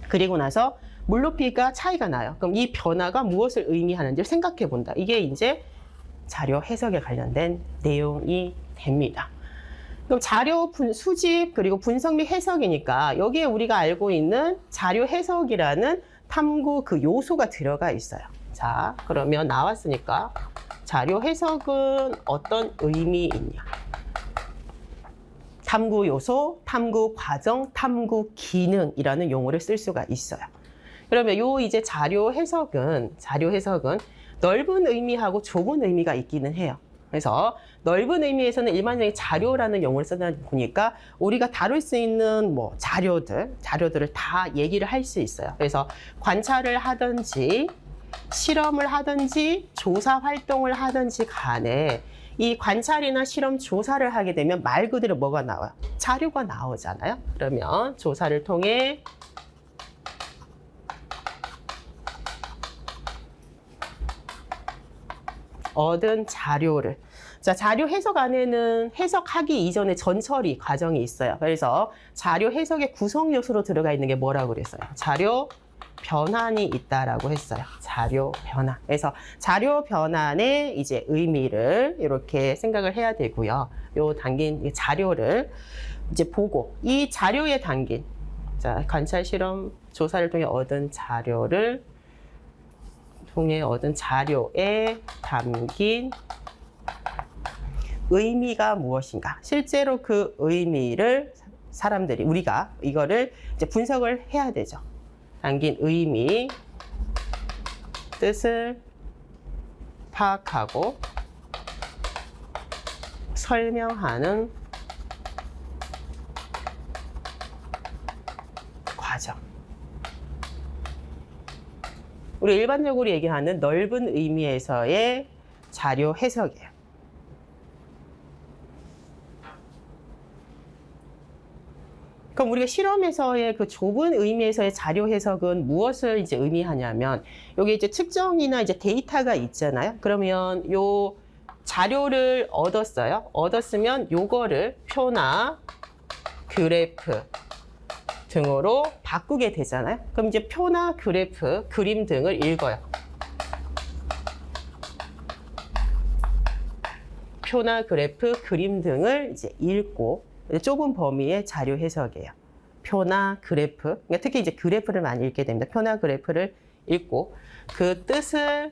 그리고 나서 물높이가 차이가 나요. 그럼 이 변화가 무엇을 의미하는지를 생각해 본다. 이게 이제 자료 해석에 관련된 내용이 됩니다. 그럼 자료 수집 그리고 분석 및 해석이니까 여기에 우리가 알고 있는 자료 해석이라는 탐구 그 요소가 들어가 있어요. 자, 그러면 나왔으니까 자료 해석은 어떤 의미 있냐? 탐구 요소, 탐구 과정, 탐구 기능이라는 용어를 쓸 수가 있어요. 그러면 요 이제 자료 해석은 넓은 의미하고 좁은 의미가 있기는 해요. 그래서 넓은 의미에서는 일반적인 자료라는 용어를 쓰다 보니까 우리가 다룰 수 있는 뭐 자료들을 다 얘기를 할 수 있어요. 그래서 관찰을 하든지 실험을 하든지 조사 활동을 하든지 간에 이 관찰이나 실험 조사를 하게 되면 말 그대로 뭐가 나와요? 자료가 나오잖아요. 그러면 조사를 통해 얻은 자료를. 자, 자료 해석 안에는 해석하기 이전에 전처리 과정이 있어요. 그래서 자료 해석의 구성 요소로 들어가 있는 게 뭐라고 그랬어요? 자료 변환이 있다라고 했어요. 자료 변환. 그래서 자료 변환의 이제 의미를 이렇게 생각을 해야 되고요. 요 담긴 자료를 이제 보고 이 자료에 담긴 자, 관찰 실험 조사를 통해 얻은 자료에 담긴 의미가 무엇인가? 실제로 그 의미를 사람들이 우리가 이거를 이제 분석을 해야 되죠. 담긴 의미, 뜻을 파악하고 설명하는 과정. 우리 일반적으로 얘기하는 넓은 의미에서의 자료 해석이에요. 그럼 우리가 실험에서의 그 좁은 의미에서의 자료 해석은 무엇을 이제 의미하냐면, 여기 이제 측정이나 이제 데이터가 있잖아요. 그러면 요 자료를 얻었어요. 얻었으면 요거를 표나 그래프 등으로 바꾸게 되잖아요. 그럼 이제 표나 그래프, 그림 등을 읽어요. 표나 그래프, 그림 등을 이제 읽고 좁은 범위의 자료 해석이에요. 표나 그래프, 그러니까 특히 이제 그래프를 많이 읽게 됩니다. 표나 그래프를 읽고 그 뜻을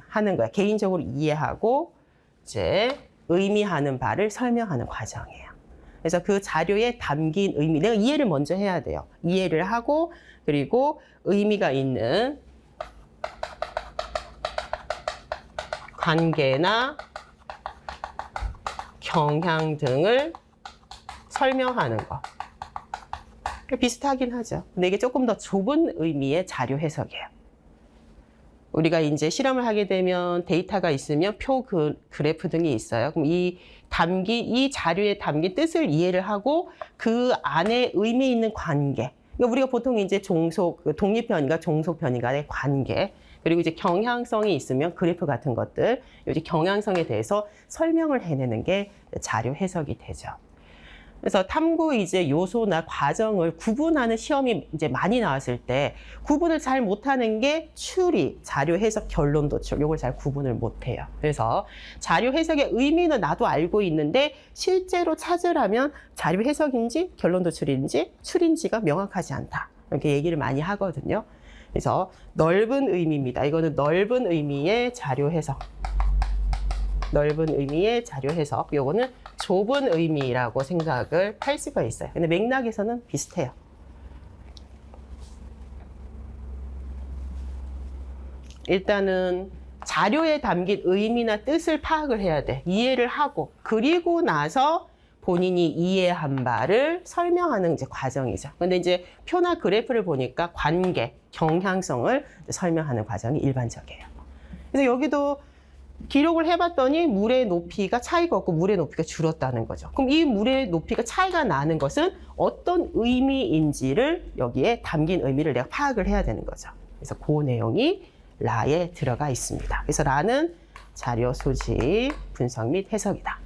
하는 거야. 개인적으로 이해하고 이제 의미하는 바를 설명하는 과정이에요. 그래서 그 자료에 담긴 의미, 내가 이해를 먼저 해야 돼요. 이해를 하고 그리고 의미가 있는 관계나 경향 등을 설명하는 거. 비슷하긴 하죠. 근데 이게 조금 더 좁은 의미의 자료 해석이에요. 우리가 이제 실험을 하게 되면 데이터가 있으면 표, 그래프 등이 있어요. 그럼 이 자료에 담긴 뜻을 이해를 하고 그 안에 의미 있는 관계. 그러니까 우리가 보통 이제 독립변이가 종속변이 간의 관계. 그리고 이제 경향성이 있으면 그래프 같은 것들, 이제 경향성에 대해서 설명을 해내는 게 자료 해석이 되죠. 그래서 탐구 이제 요소나 과정을 구분하는 시험이 이제 많이 나왔을 때 구분을 잘 못하는 게 추리, 자료 해석, 결론 도출. 요걸 잘 구분을 못해요. 그래서 자료 해석의 의미는 나도 알고 있는데 실제로 찾으려면 자료 해석인지 결론 도출인지 추리인지가 명확하지 않다. 이렇게 얘기를 많이 하거든요. 그래서 넓은 의미입니다. 이거는 넓은 의미의 자료 해석. 넓은 의미의 자료 해석. 요거는 좁은 의미라고 생각을 할 수가 있어요. 근데 맥락에서는 비슷해요. 일단은 자료에 담긴 의미나 뜻을 파악을 해야 돼. 이해를 하고 그리고 나서 본인이 이해한 바를 설명하는 이제 과정이죠. 근데 이제 표나 그래프를 보니까 관계, 경향성을 설명하는 과정이 일반적이에요. 그래서 여기도 기록을 해봤더니 물의 높이가 차이가 없고 물의 높이가 줄었다는 거죠. 그럼 이 물의 높이가 차이가 나는 것은 어떤 의미인지를 여기에 담긴 의미를 내가 파악을 해야 되는 거죠. 그래서 그 내용이 라에 들어가 있습니다. 그래서 라는 자료 소집, 분석 및 해석이다.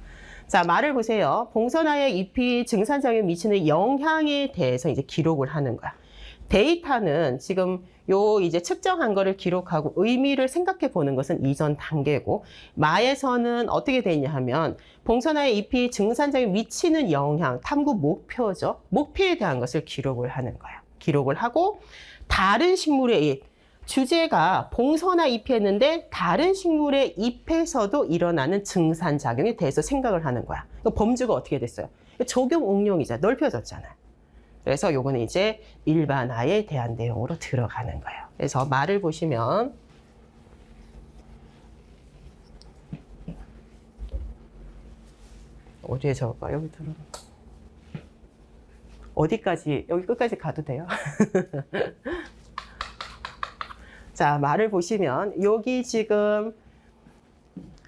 자, 말을 보세요. 봉선화의 잎이 증산작용에 미치는 영향에 대해서 이제 기록을 하는 거야. 데이터는 지금 요 이제 측정한 거를 기록하고 의미를 생각해 보는 것은 이전 단계고, 마에서는 어떻게 돼 있냐 하면 봉선화의 잎이 증산작용에 미치는 영향, 탐구 목표죠. 목표에 대한 것을 기록을 하는 거예요. 기록을 하고 다른 식물의 잎, 주제가 봉선화 잎이었는데 다른 식물의 잎에서도 일어나는 증산작용에 대해서 생각을 하는 거야. 범주가 어떻게 됐어요? 적용 응용이자 넓혀졌잖아요. 그래서 요거는 이제 일반화에 대한 내용으로 들어가는 거예요. 그래서 말을 보시면 어디에 적을까? 여기 들어. 어디까지? 여기 끝까지 가도 돼요? 자, 말을 보시면 여기 지금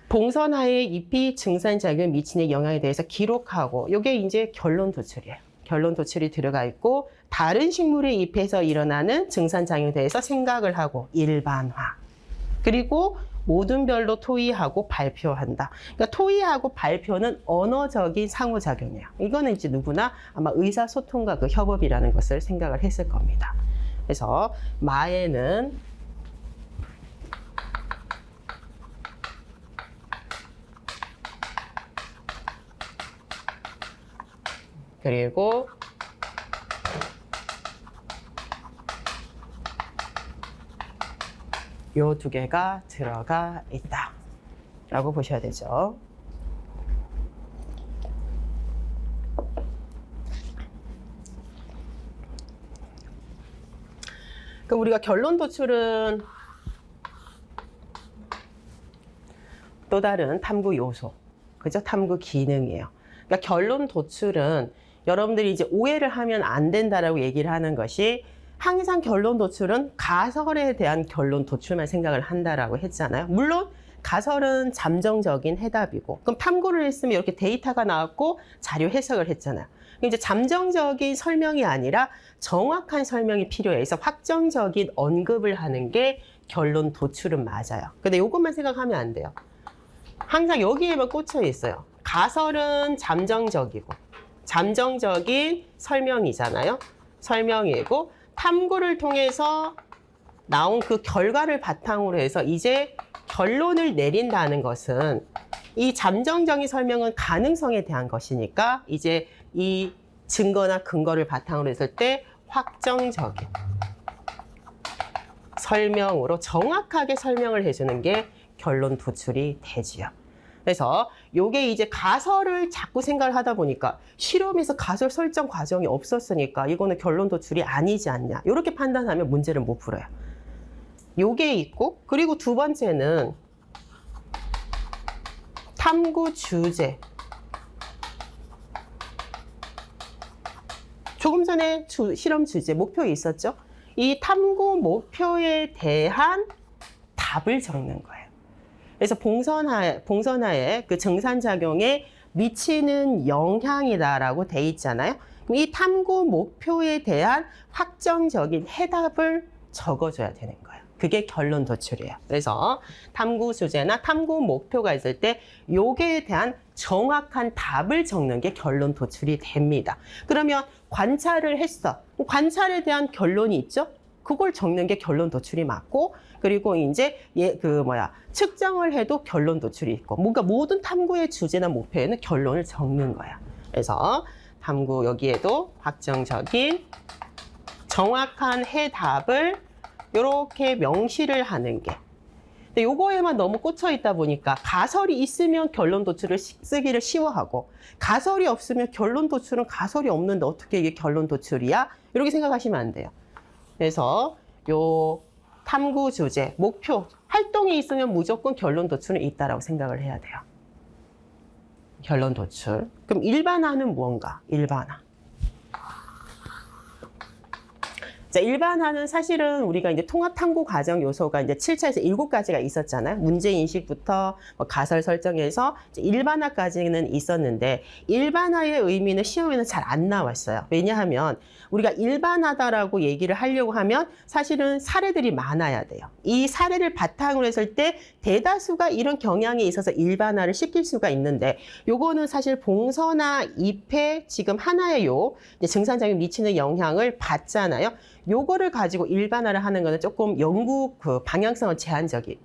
봉선화의 잎이 증산작용에 미치는 영향에 대해서 기록하고, 이게 이제 결론 도출이에요. 결론 도출이 들어가 있고 다른 식물의 잎에서 일어나는 증산작용에 대해서 생각을 하고 일반화. 그리고 모든 별로 토의하고 발표한다. 그러니까 토의하고 발표는 언어적인 상호작용이에요. 이거는 이제 누구나 아마 의사소통과 그 협업이라는 것을 생각을 했을 겁니다. 그래서 마에는 그리고 요 두 개가 들어가 있다 라고 보셔야 되죠. 그럼 우리가 결론 도출은 또 다른 탐구 요소, 그죠? 탐구 기능이에요. 그러니까 결론 도출은 여러분들이 이제 오해를 하면 안 된다라고 얘기를 하는 것이 항상 결론 도출은 가설에 대한 결론 도출만 생각을 한다라고 했잖아요. 물론 가설은 잠정적인 해답이고, 그럼 탐구를 했으면 이렇게 데이터가 나왔고 자료 해석을 했잖아요. 이제 잠정적인 설명이 아니라 정확한 설명이 필요해. 그래서 확정적인 언급을 하는 게 결론 도출은 맞아요. 근데 이것만 생각하면 안 돼요. 항상 여기에만 꽂혀 있어요. 가설은 잠정적이고, 잠정적인 설명이잖아요. 설명이고, 탐구를 통해서 나온 그 결과를 바탕으로 해서 이제 결론을 내린다는 것은 이 잠정적인 설명은 가능성에 대한 것이니까 이제 이 증거나 근거를 바탕으로 했을 때 확정적인 설명으로 정확하게 설명을 해주는 게 결론 도출이 되지요. 그래서 요게 이제 가설을 자꾸 생각을 하다 보니까 실험에서 가설 설정 과정이 없었으니까 이거는 결론 도출이 아니지 않냐. 이렇게 판단하면 문제를 못 풀어요. 요게 있고, 그리고 두 번째는 탐구 주제. 조금 전에 실험 주제, 목표 있었죠? 이 탐구 목표에 대한 답을 적는 거예요. 그래서 봉선화의 그 증산작용에 미치는 영향이다라고 돼 있잖아요. 그럼 이 탐구 목표에 대한 확정적인 해답을 적어줘야 되는 거예요. 그게 결론 도출이에요. 그래서 탐구 주제나 탐구 목표가 있을 때 요게에 대한 정확한 답을 적는 게 결론 도출이 됩니다. 그러면 관찰을 했어. 관찰에 대한 결론이 있죠? 그걸 적는 게 결론 도출이 맞고, 그리고 이제 측정을 해도 결론 도출이 있고, 뭔가 모든 탐구의 주제나 목표에는 결론을 적는 거야. 그래서 탐구 여기에도 확정적인 정확한 해답을 이렇게 명시를 하는 게. 근데 요거에만 너무 꽂혀 있다 보니까 가설이 있으면 결론 도출을 쓰기를 쉬워하고, 가설이 없으면 결론 도출은 가설이 없는데 어떻게 이게 결론 도출이야? 이렇게 생각하시면 안 돼요. 그래서 요 탐구 주제, 목표, 활동이 있으면 무조건 결론 도출은 있다라고 생각을 해야 돼요. 결론 도출. 그럼 일반화는 무언가? 일반화. 자, 일반화는 사실은 우리가 이제 통합 탐구 과정 요소가 이제 7차에서 7가지가 있었잖아요. 문제 인식부터 가설 설정에서 이제 일반화까지는 있었는데, 일반화의 의미는 시험에는 잘 안 나왔어요. 왜냐하면 우리가 일반화다라고 얘기를 하려고 하면 사실은 사례들이 많아야 돼요. 이 사례를 바탕으로 했을 때 대다수가 이런 경향이 있어서 일반화를 시킬 수가 있는데, 요거는 사실 봉선화 잎에 지금 하나의 요 증산작용에 미치는 영향을 봤잖아요. 요거를 가지고 일반화를 하는 거는 조금 연구 그 방향성은 제한적이에요.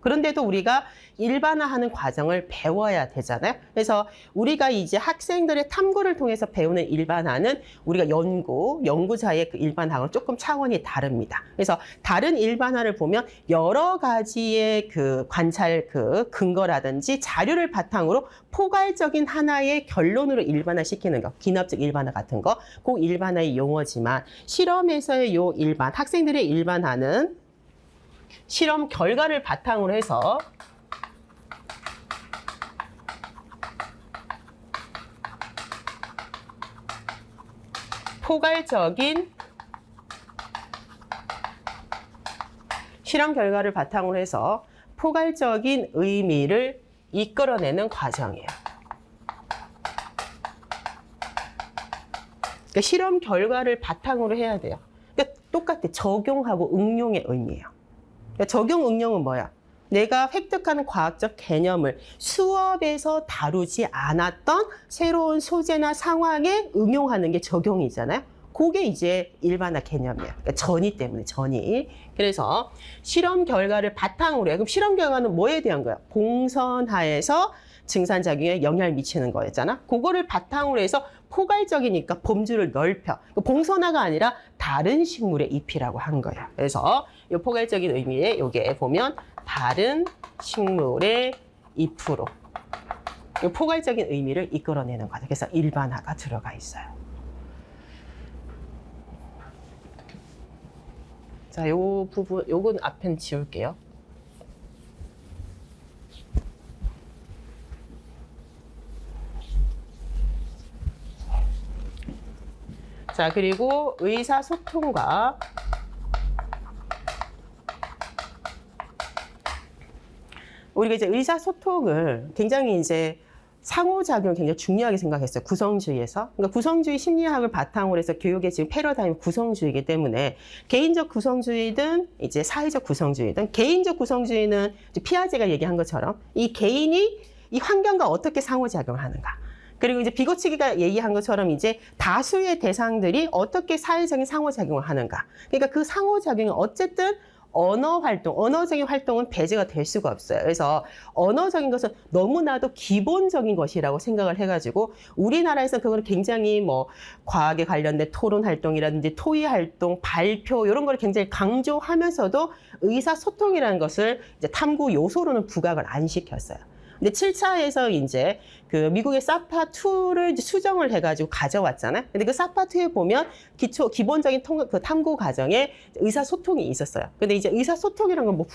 그런데도 우리가 일반화하는 과정을 배워야 되잖아요. 그래서 우리가 이제 학생들의 탐구를 통해서 배우는 일반화는 우리가 연구자의 그 일반화하고는 조금 차원이 다릅니다. 그래서 다른 일반화를 보면 여러 가지의 그 관찰 그 근거라든지 자료를 바탕으로 포괄적인 하나의 결론으로 일반화시키는 거, 기납적 일반화 같은 거, 그 일반화의 용어지만, 실험에서의 요 일반, 학생들의 일반화는 실험 결과를 바탕으로 해서 포괄적인 실험 결과를 바탕으로 해서 포괄적인 의미를 이끌어내는 과정이에요. 그러니까 실험 결과를 바탕으로 해야 돼요. 그러니까 똑같아. 적용하고 응용의 의미예요. 그러니까 적용, 응용은 뭐야? 내가 획득하는 과학적 개념을 수업에서 다루지 않았던 새로운 소재나 상황에 응용하는 게 적용이잖아요. 그게 이제 일반화 개념이에요. 그러니까 전이 때문에, 전이. 그래서 실험 결과를 바탕으로 해요. 그럼 실험 결과는 뭐에 대한 거야? 공선하에서 증산작용에 영향을 미치는 거였잖아. 그거를 바탕으로 해서 포괄적이니까 범주를 넓혀. 봉선화가 아니라 다른 식물의 잎이라고 한 거예요. 그래서 이 포괄적인 의미에 여기에 보면 다른 식물의 잎으로 이 포괄적인 의미를 이끌어내는 거죠. 그래서 일반화가 들어가 있어요. 자, 요 부분, 요건 앞엔 지울게요. 자, 그리고 의사소통과 우리가 이제 의사소통을 굉장히 이제 상호작용을 굉장히 중요하게 생각했어요. 구성주의에서. 그러니까 구성주의 심리학을 바탕으로 해서 교육의 지금 패러다임이 구성주의이기 때문에 개인적 구성주의든 이제 사회적 구성주의든 개인적 구성주의는 피아제가 얘기한 것처럼 이 개인이 이 환경과 어떻게 상호작용하는가. 그리고 이제 비고치기가 얘기한 것처럼 이제 다수의 대상들이 어떻게 사회적인 상호작용을 하는가. 그러니까 그 상호작용이 어쨌든 언어 활동, 언어적인 활동은 배제가 될 수가 없어요. 그래서 언어적인 것은 너무나도 기본적인 것이라고 생각을 해가지고 우리나라에서 그걸 굉장히 뭐 과학에 관련된 토론 활동이라든지 토의 활동, 발표 이런 걸 굉장히 강조하면서도 의사소통이라는 것을 이제 탐구 요소로는 부각을 안 시켰어요. 근데 7차에서 이제 그 미국의 사파2를 수정을 해가지고 가져왔잖아요. 근데 그 사파2에 보면 기본적인 그 탐구 과정에 의사소통이 있었어요. 근데 이제 의사소통이라는 건 뭐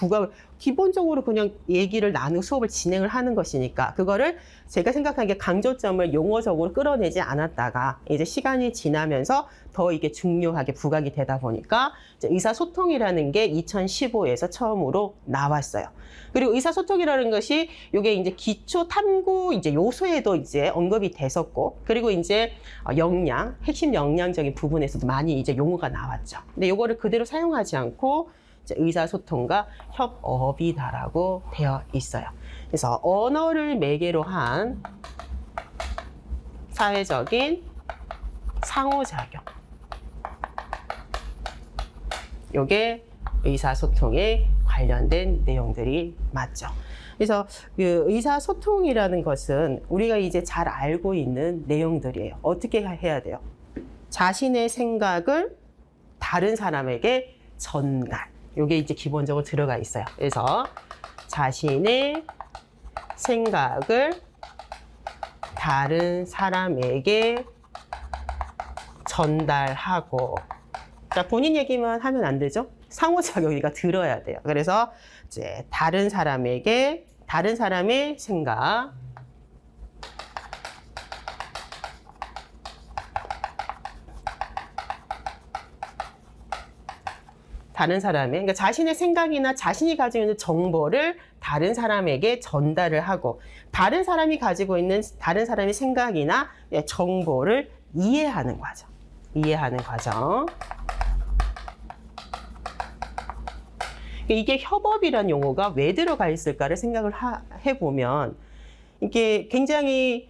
기본적으로 그냥 얘기를 나누고 수업을 진행을 하는 것이니까 그거를 제가 생각하기에 강조점을 용어적으로 끌어내지 않았다가 이제 시간이 지나면서 더 이게 중요하게 부각이 되다 보니까 이제 의사소통이라는 게 2015에서 처음으로 나왔어요. 그리고 의사소통이라는 것이 이게 이제 기초 탐구 이제 요소에도 이제 언급이 됐었고, 그리고 이제 핵심 역량적인 부분에서도 많이 이제 용어가 나왔죠. 근데 요거를 그대로 사용하지 않고 이제 의사소통과 협업이다라고 되어 있어요. 그래서 언어를 매개로 한 사회적인 상호작용. 요게 의사소통에 관련된 내용들이 맞죠. 그래서 그 의사소통이라는 것은 우리가 이제 잘 알고 있는 내용들이에요. 어떻게 해야 돼요? 자신의 생각을 다른 사람에게 전달. 이게 이제 기본적으로 들어가 있어요. 그래서 자신의 생각을 다른 사람에게 전달하고, 자, 본인 얘기만 하면 안 되죠? 상호작용이가 들어야 돼요. 그래서 이제 다른 사람에게 다른 사람의 생각, 그러니까 자신의 생각이나 자신이 가지고 있는 정보를 다른 사람에게 전달을 하고, 다른 사람이 가지고 있는 다른 사람의 생각이나 정보를 이해하는 과정. 이해하는 과정. 이게 협업이라는 용어가 왜 들어가 있을까를 생각을 해보면, 이게 굉장히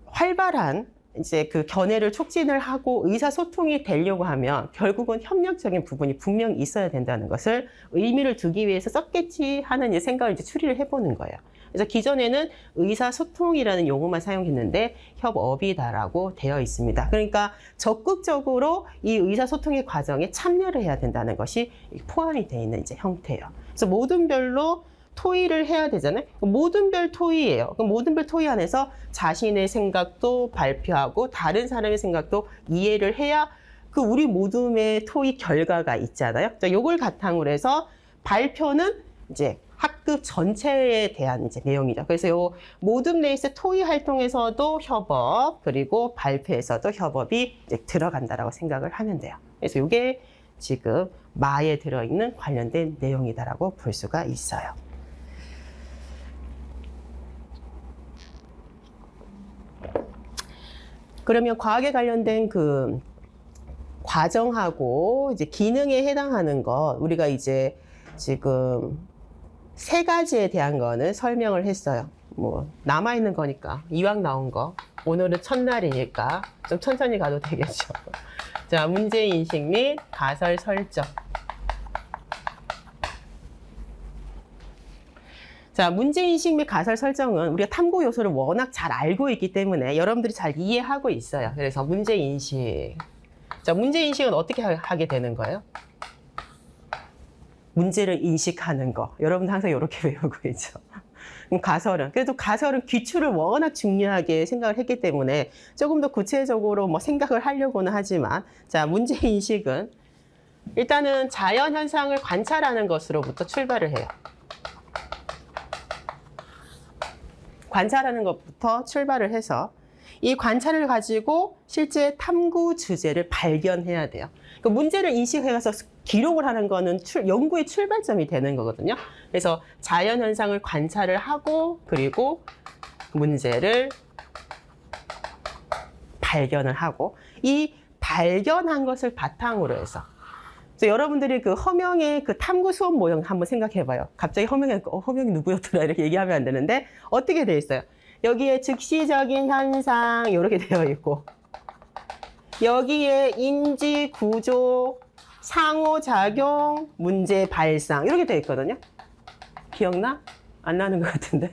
활발한 이제 그 견해를 촉진을 하고 의사소통이 되려고 하면 결국은 협력적인 부분이 분명히 있어야 된다는 것을 의미를 두기 위해서 썼겠지 하는 이제 생각을 이제 추리를 해보는 거예요. 그래서 기존에는 의사소통이라는 용어만 사용했는데 협업이다라고 되어 있습니다. 그러니까 적극적으로 이 의사소통의 과정에 참여를 해야 된다는 것이 포함이 되어 있는 이제 형태예요. 그래서 모든 별로 토의를 해야 되잖아요. 모든 별 토의예요. 모든 별 토의 안에서 자신의 생각도 발표하고 다른 사람의 생각도 이해를 해야 그 우리 모둠의 토의 결과가 있잖아요. 자, 요걸 바탕으로 해서 발표는 이제 학급 전체에 대한 이제 내용이죠. 그래서 요 모둠 레이스 토의 활동에서도 협업, 그리고 발표에서도 협업이 이제 들어간다라고 생각을 하면 돼요. 그래서 요게 지금 마에 들어있는 관련된 내용이다라고 볼 수가 있어요. 그러면 과학에 관련된 그 과정하고 이제 기능에 해당하는 것, 우리가 이제 지금 세 가지에 대한 거는 설명을 했어요. 뭐 남아있는 거니까 이왕 나온 거 오늘은 첫날이니까 좀 천천히 가도 되겠죠. 자, 문제인식 및 가설 설정. 자, 문제인식 및 가설 설정은 우리가 탐구 요소를 워낙 잘 알고 있기 때문에 여러분들이 잘 이해하고 있어요. 그래서 문제인식. 자, 문제인식은 어떻게 하게 되는 거예요? 문제를 인식하는 거. 여러분 항상 이렇게 배우고 있죠. 그럼 가설은? 그래도 가설은 기출을 워낙 중요하게 생각을 했기 때문에 조금 더 구체적으로 뭐 생각을 하려고는 하지만, 자, 문제인식은 일단은 자연현상을 관찰하는 것으로부터 출발을 해요. 관찰하는 것부터 출발을 해서 이 관찰을 가지고 실제 탐구 주제를 발견해야 돼요. 그러니까 문제를 인식해서 기록을 하는 거는 연구의 출발점이 되는 거거든요. 그래서 자연현상을 관찰을 하고 그리고 문제를 발견을 하고 이 발견한 것을 바탕으로 해서 그래서 여러분들이 그 허명의 그 탐구 수업 모형 한번 생각해 봐요. 갑자기 허명이 누구였더라 이렇게 얘기하면 안 되는데 어떻게 돼 있어요? 여기에 즉시적인 현상 이렇게 되어 있고 여기에 인지 구조 상호작용 문제 발상 이렇게 되어 있거든요. 기억나? 안 나는 것 같은데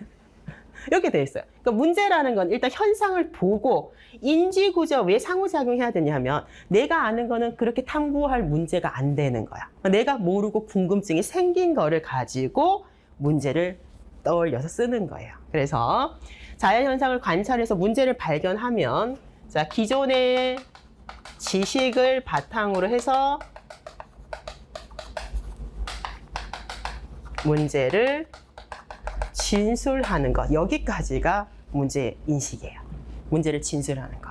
이렇게 되어 있어요. 그러니까 문제라는 건 일단 현상을 보고 인지 구조 왜 상호작용해야 되냐면 내가 아는 거는 그렇게 탐구할 문제가 안 되는 거야. 내가 모르고 궁금증이 생긴 거를 가지고 문제를 떠올려서 쓰는 거예요. 그래서 자연현상을 관찰해서 문제를 발견하면 자, 기존의 지식을 바탕으로 해서 문제를 진술하는 것. 여기까지가 문제 인식이에요. 문제를 진술하는 거.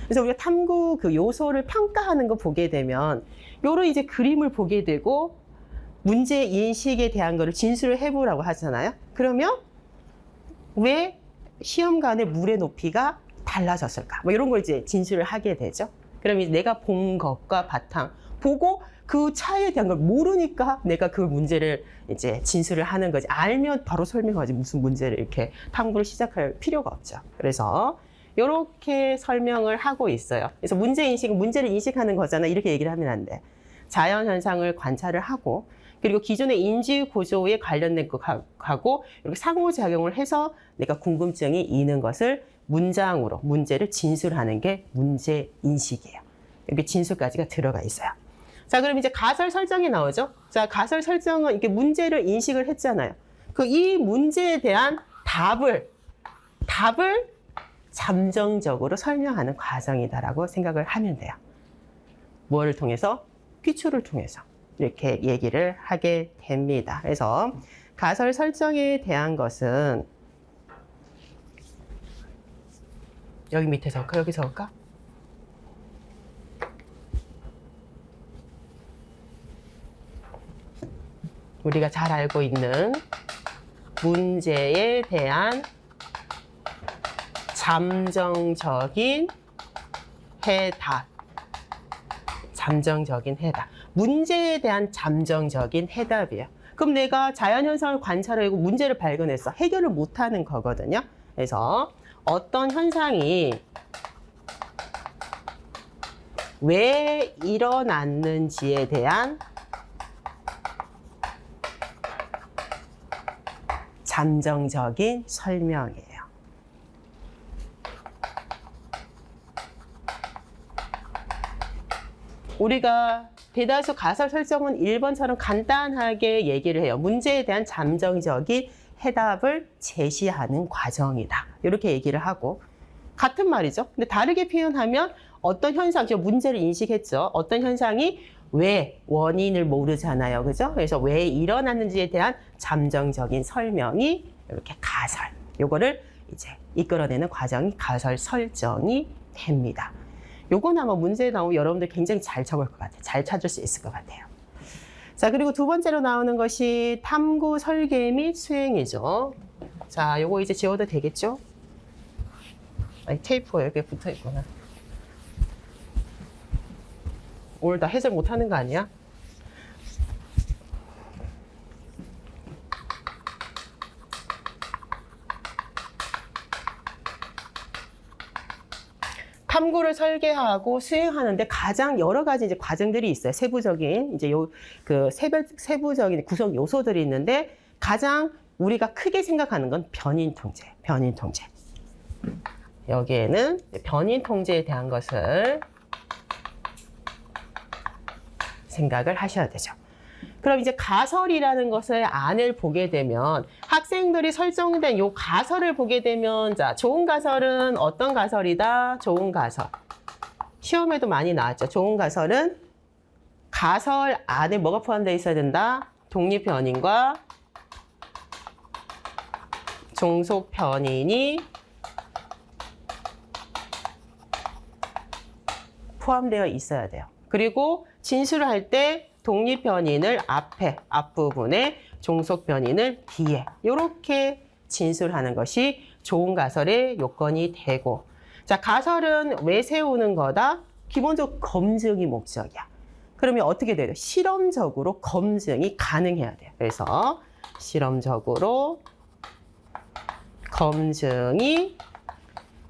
그래서 우리가 탐구 그 요소를 평가하는 거 보게 되면 요런 이제 그림을 보게 되고 문제 인식에 대한 거를 진술을 해보라고 하잖아요. 그러면 왜 시험관의 물의 높이가 달라졌을까? 뭐 이런 걸 이제 진술을 하게 되죠. 그럼 이제 내가 본 것과 바탕 보고 그 차이에 대한 걸 모르니까 내가 그 문제를 이제 진술을 하는 거지. 알면 바로 설명하지 무슨 문제를 이렇게 탐구를 시작할 필요가 없죠. 그래서 이렇게 설명을 하고 있어요. 그래서 문제인식은 문제를 인식하는 거잖아. 이렇게 얘기를 하면 안 돼. 자연현상을 관찰을 하고 그리고 기존의 인지 구조에 관련된 것하고 이렇게 상호작용을 해서 내가 궁금증이 있는 것을 문장으로 문제를 진술하는 게 문제인식이에요. 여기 진술까지가 들어가 있어요. 자, 그럼 이제 가설 설정이 나오죠. 자, 가설 설정은 이렇게 문제를 인식을 했잖아요. 그 이 문제에 대한 답을 잠정적으로 설명하는 과정이다라고 생각을 하면 돼요. 뭐를 통해서? 기출을 통해서 이렇게 얘기를 하게 됩니다. 그래서 가설 설정에 대한 것은 여기 밑에 적을까? 여기 적을까? 우리가 잘 알고 있는 문제에 대한 잠정적인 해답. 잠정적인 해답. 문제에 대한 잠정적인 해답이에요. 그럼 내가 자연현상을 관찰하고 문제를 발견해서 해결을 못하는 거거든요. 그래서 어떤 현상이 왜 일어났는지에 대한 잠정적인 설명이에요. 우리가 대다수 가설 설정은 1번처럼 간단하게 얘기를 해요. 문제에 대한 잠정적인 해답을 제시하는 과정이다. 이렇게 얘기를 하고 같은 말이죠. 근데 다르게 표현하면 어떤 현상, 저 문제를 인식했죠. 어떤 현상이 왜 원인을 모르잖아요. 그죠? 그래서 왜 일어났는지에 대한 잠정적인 설명이 이렇게 가설. 요거를 이제 이끌어내는 과정이 가설 설정이 됩니다. 요건 아마 문제에 나오면 여러분들 굉장히 잘 적을 것 같아요. 잘 찾을 수 있을 것 같아요. 자, 그리고 두 번째로 나오는 것이 탐구 설계 및 수행이죠. 자, 요거 이제 지워도 되겠죠? 아니, 테이프가 여기에 붙어 있구나. 오늘 다 해설 못하는 거 아니야? 탐구를 설계하고 수행하는데 가장 여러 가지 이제 과정들이 있어요. 세부적인 이제 세부적인 구성 요소들이 있는데 가장 우리가 크게 생각하는 건 변인 통제. 여기에는 변인 통제에 대한 것을 생각을 하셔야 되죠. 그럼 이제 가설이라는 것의 안을 보게 되면 학생들이 설정된 요 가설을 보게 되면 자, 좋은 가설은 어떤 가설이다? 좋은 가설. 시험에도 많이 나왔죠. 좋은 가설은 가설 안에 뭐가 포함되어 있어야 된다? 독립 변인과 종속 변인이 포함되어 있어야 돼요. 그리고 진술을 할 때 독립 변인을 앞부분에 종속 변인을 뒤에 이렇게 진술하는 것이 좋은 가설의 요건이 되고 자, 가설은 왜 세우는 거다? 기본적으로 검증이 목적이야. 그러면 어떻게 돼요? 실험적으로 검증이 가능해야 돼요. 그래서 실험적으로 검증이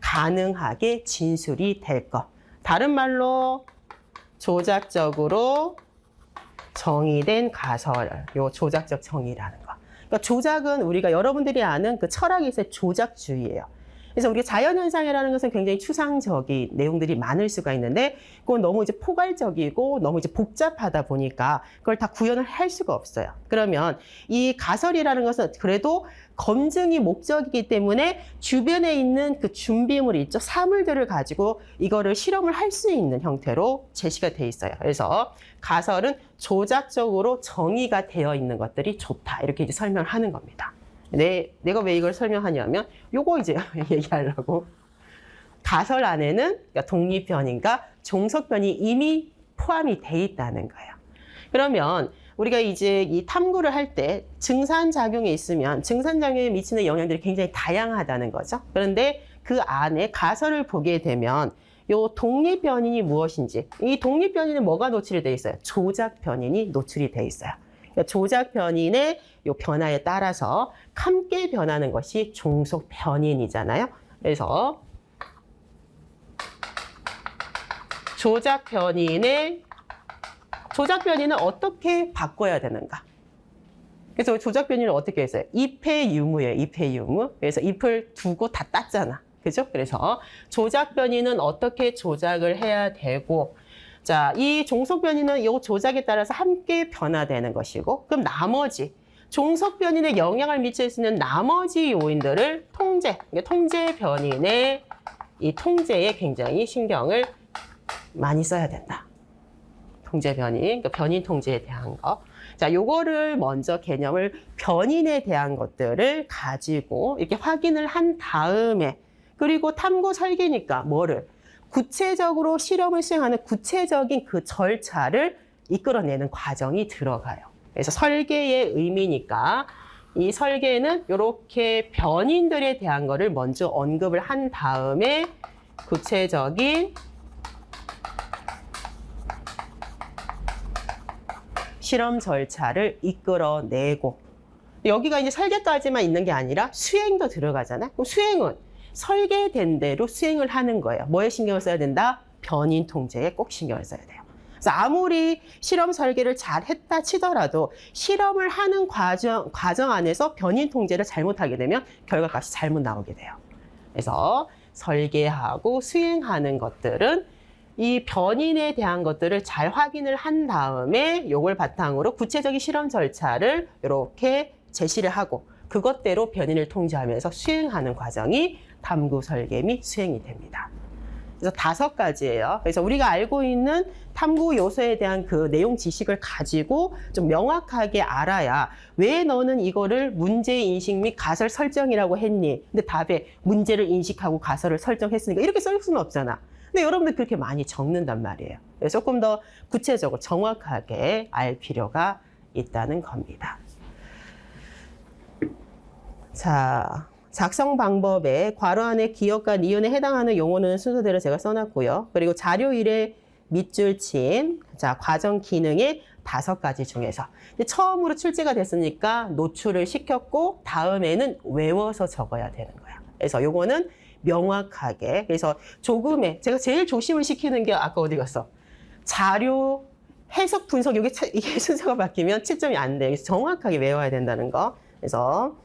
가능하게 진술이 될 것. 다른 말로 조작적으로 정의된 가설, 요 조작적 정의라는 거. 그러니까 조작은 우리가 여러분들이 아는 그 철학이 있어요. 조작주의예요. 그래서 우리가 자연현상이라는 것은 굉장히 추상적인 내용들이 많을 수가 있는데 그건 너무 이제 포괄적이고 너무 이제 복잡하다 보니까 그걸 다 구현을 할 수가 없어요. 그러면 이 가설이라는 것은 그래도 검증이 목적이기 때문에 주변에 있는 그 준비물이 있죠. 사물들을 가지고 이거를 실험을 할 수 있는 형태로 제시가 돼 있어요. 그래서 가설은 조작적으로 정의가 되어 있는 것들이 좋다. 이렇게 이제 설명을 하는 겁니다. 내가 왜 이걸 설명하냐면 요거 이제 얘기하려고. 가설 안에는 그러니까 독립변인과 종속변이 이미 포함이 돼 있다는 거예요. 그러면 우리가 이제 이 탐구를 할 때 증산작용이 있으면 증산작용에 미치는 영향들이 굉장히 다양하다는 거죠. 그런데 그 안에 가설을 보게 되면 요 독립변인이 무엇인지 이 독립변인은 뭐가 노출이 돼 있어요? 조작변인이 노출이 돼 있어요. 조작 변인의 요 변화에 따라서 함께 변하는 것이 종속 변인이잖아요. 그래서 조작 변인은 어떻게 바꿔야 되는가? 그래서 조작 변인을 어떻게 했어요? 잎의 유무예요. 잎의 유무. 그래서 잎을 두고 다 땄잖아. 그죠? 그래서 조작 변인은 어떻게 조작을 해야 되고 자, 이 종속 변인은 이 조작에 따라서 함께 변화되는 것이고 그럼 나머지 종속 변인에 영향을 미칠 수 있는 나머지 요인들을 통제 변인의 이 통제에 굉장히 신경을 많이 써야 된다. 통제 변인, 그러니까 변인 통제에 대한 거. 자, 요거를 먼저 개념을 변인에 대한 것들을 가지고 이렇게 확인을 한 다음에 그리고 탐구 설계니까 뭐를 구체적으로 실험을 수행하는 구체적인 그 절차를 이끌어내는 과정이 들어가요. 그래서 설계의 의미니까 이 설계는 이렇게 변인들에 대한 거를 먼저 언급을 한 다음에 구체적인 실험 절차를 이끌어내고 여기가 이제 설계까지만 있는 게 아니라 수행도 들어가잖아요. 그럼 수행은 설계된 대로 수행을 하는 거예요. 뭐에 신경을 써야 된다? 변인 통제에 꼭 신경을 써야 돼요. 그래서 아무리 실험 설계를 잘 했다 치더라도 실험을 하는 과정 안에서 변인 통제를 잘못하게 되면 결과값이 잘못 나오게 돼요. 그래서 설계하고 수행하는 것들은 이 변인에 대한 것들을 잘 확인을 한 다음에 이걸 바탕으로 구체적인 실험 절차를 이렇게 제시를 하고 그것대로 변인을 통제하면서 수행하는 과정이 탐구 설계 및 수행이 됩니다. 그래서 5가지예요. 그래서 우리가 알고 있는 탐구 요소에 대한 그 내용 지식을 가지고 좀 명확하게 알아야 왜 너는 이거를 문제 인식 및 가설 설정이라고 했니? 근데 답에 문제를 인식하고 가설을 설정했으니까 이렇게 쓸 수는 없잖아. 근데 여러분들 그렇게 많이 적는단 말이에요. 그래서 조금 더 구체적으로 정확하게 알 필요가 있다는 겁니다. 자, 작성 방법에 괄호 안에 기역과 니은에 해당하는 용어는 순서대로 제가 써놨고요. 그리고 자료 1에 밑줄 친 자, 과정 기능의 5가지 중에서 처음으로 출제가 됐으니까 노출을 시켰고 다음에는 외워서 적어야 되는 거야. 그래서 요거는 명확하게 그래서 조금의 제가 제일 조심을 시키는 게 아까 어디 갔어? 자료 해석 분석 이게 순서가 바뀌면 7점이 안 돼. 그래서 정확하게 외워야 된다는 거. 그래서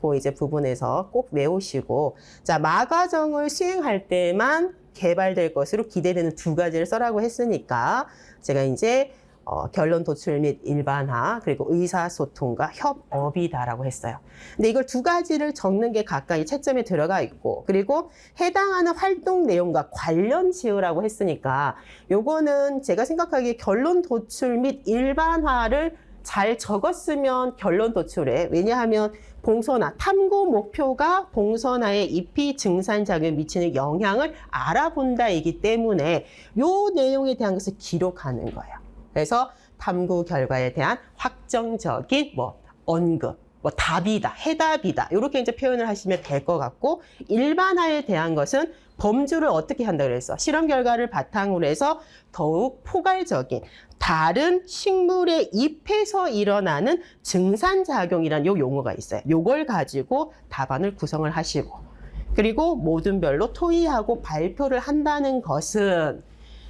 그 이제 부분에서 꼭 외우시고 자 마과정을 수행할 때만 개발될 것으로 기대되는 2가지를 써라고 했으니까 제가 이제 결론 도출 및 일반화 그리고 의사소통과 협업이다라고 했어요. 근데 이걸 2가지를 적는 게 각각 채점에 들어가 있고 그리고 해당하는 활동 내용과 관련 지으라고 했으니까 요거는 제가 생각하기에 결론 도출 및 일반화를 잘 적었으면 결론 도출에 왜냐하면 봉선화, 탐구 목표가 봉선화의 입히 증산작용에 미치는 영향을 알아본다이기 때문에 요 내용에 대한 것을 기록하는 거예요. 그래서 탐구 결과에 대한 확정적인 언급, 답이다, 해답이다 이렇게 이제 표현을 하시면 될 것 같고 일반화에 대한 것은 범주를 어떻게 한다 그랬어? 실험 결과를 바탕으로 해서 더욱 포괄적인 다른 식물의 잎에서 일어나는 증산작용이라는 요 용어가 있어요. 요걸 가지고 답안을 구성을 하시고 그리고 모든 별로 토의하고 발표를 한다는 것은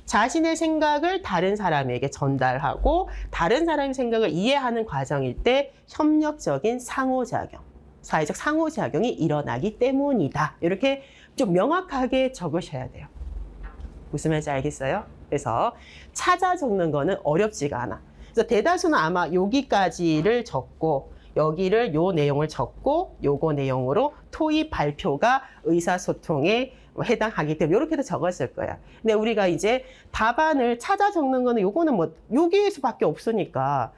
자신의 생각을 다른 사람에게 전달하고 다른 사람의 생각을 이해하는 과정일 때 협력적인 상호작용, 사회적 상호작용이 일어나기 때문이다. 이렇게 좀 명확하게 적으셔야 돼요. 무슨 말인지 알겠어요? 그래서 찾아 적는 거는 어렵지가 않아. 그래서 대다수는 아마 여기까지를 적고 여기를 요 내용을 적고 요거 내용으로 토의 발표가 의사소통에 해당하기 때문에 이렇게도 적었을 거야. 근데 우리가 이제 답안을 찾아 적는 거는 요거는 여기에서밖에 없으니까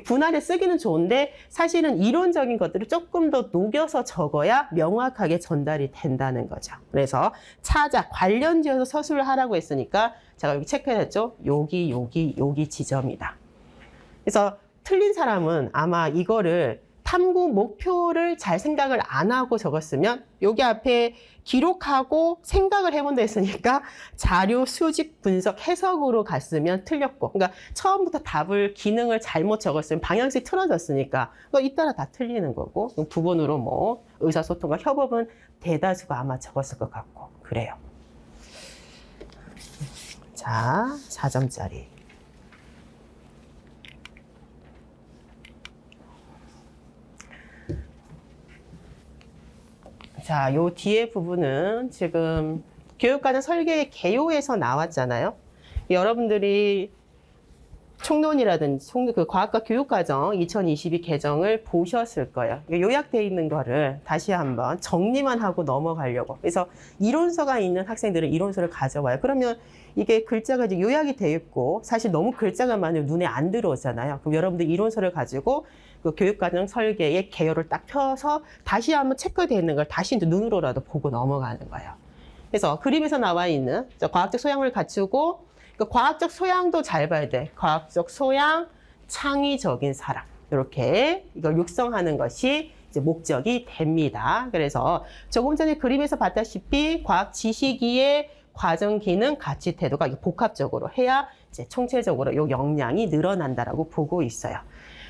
분할에 쓰기는 좋은데 사실은 이론적인 것들을 조금 더 녹여서 적어야 명확하게 전달이 된다는 거죠. 그래서 찾아 관련 지어서 서술을 하라고 했으니까 제가 여기 체크했죠. 여기 지점이다. 그래서 틀린 사람은 아마 이거를 탐구 목표를 잘 생각을 안 하고 적었으면 여기 앞에 기록하고 생각을 해본다 했으니까 자료 수집 분석 해석으로 갔으면 틀렸고 그러니까 처음부터 답을 기능을 잘못 적었으면 방향성이 틀어졌으니까 잇따라 다 틀리는 거고 부분으로 의사소통과 협업은 대다수가 아마 적었을 것 같고 그래요. 자, 4점짜리. 자, 요 뒤에 부분은 지금 교육과정 설계의 개요에서 나왔잖아요. 여러분들이 총론이라든지 그 과학과 교육과정 2022 개정을 보셨을 거예요. 요약되어 있는 거를 다시 한번 정리만 하고 넘어가려고. 그래서 이론서가 있는 학생들은 이론서를 가져와요. 그러면 이게 글자가 이제 요약이 되어 있고 사실 너무 글자가 많으면 눈에 안 들어오잖아요. 그럼 여러분들 이론서를 가지고 그 교육과정 설계의 개요를 딱 펴서 다시 한번 체크되어 있는 걸 다시 눈으로라도 보고 넘어가는 거예요. 그래서 그림에서 나와 있는 과학적 소양을 갖추고 그 과학적 소양도 잘 봐야 돼. 과학적 소양, 창의적인 사람. 이렇게 이걸 육성하는 것이 이제 목적이 됩니다. 그래서 조금 전에 그림에서 봤다시피 과학 지식의 과정, 기능, 가치, 태도가 복합적으로 해야 이제 총체적으로 요 역량이 늘어난다라고 보고 있어요.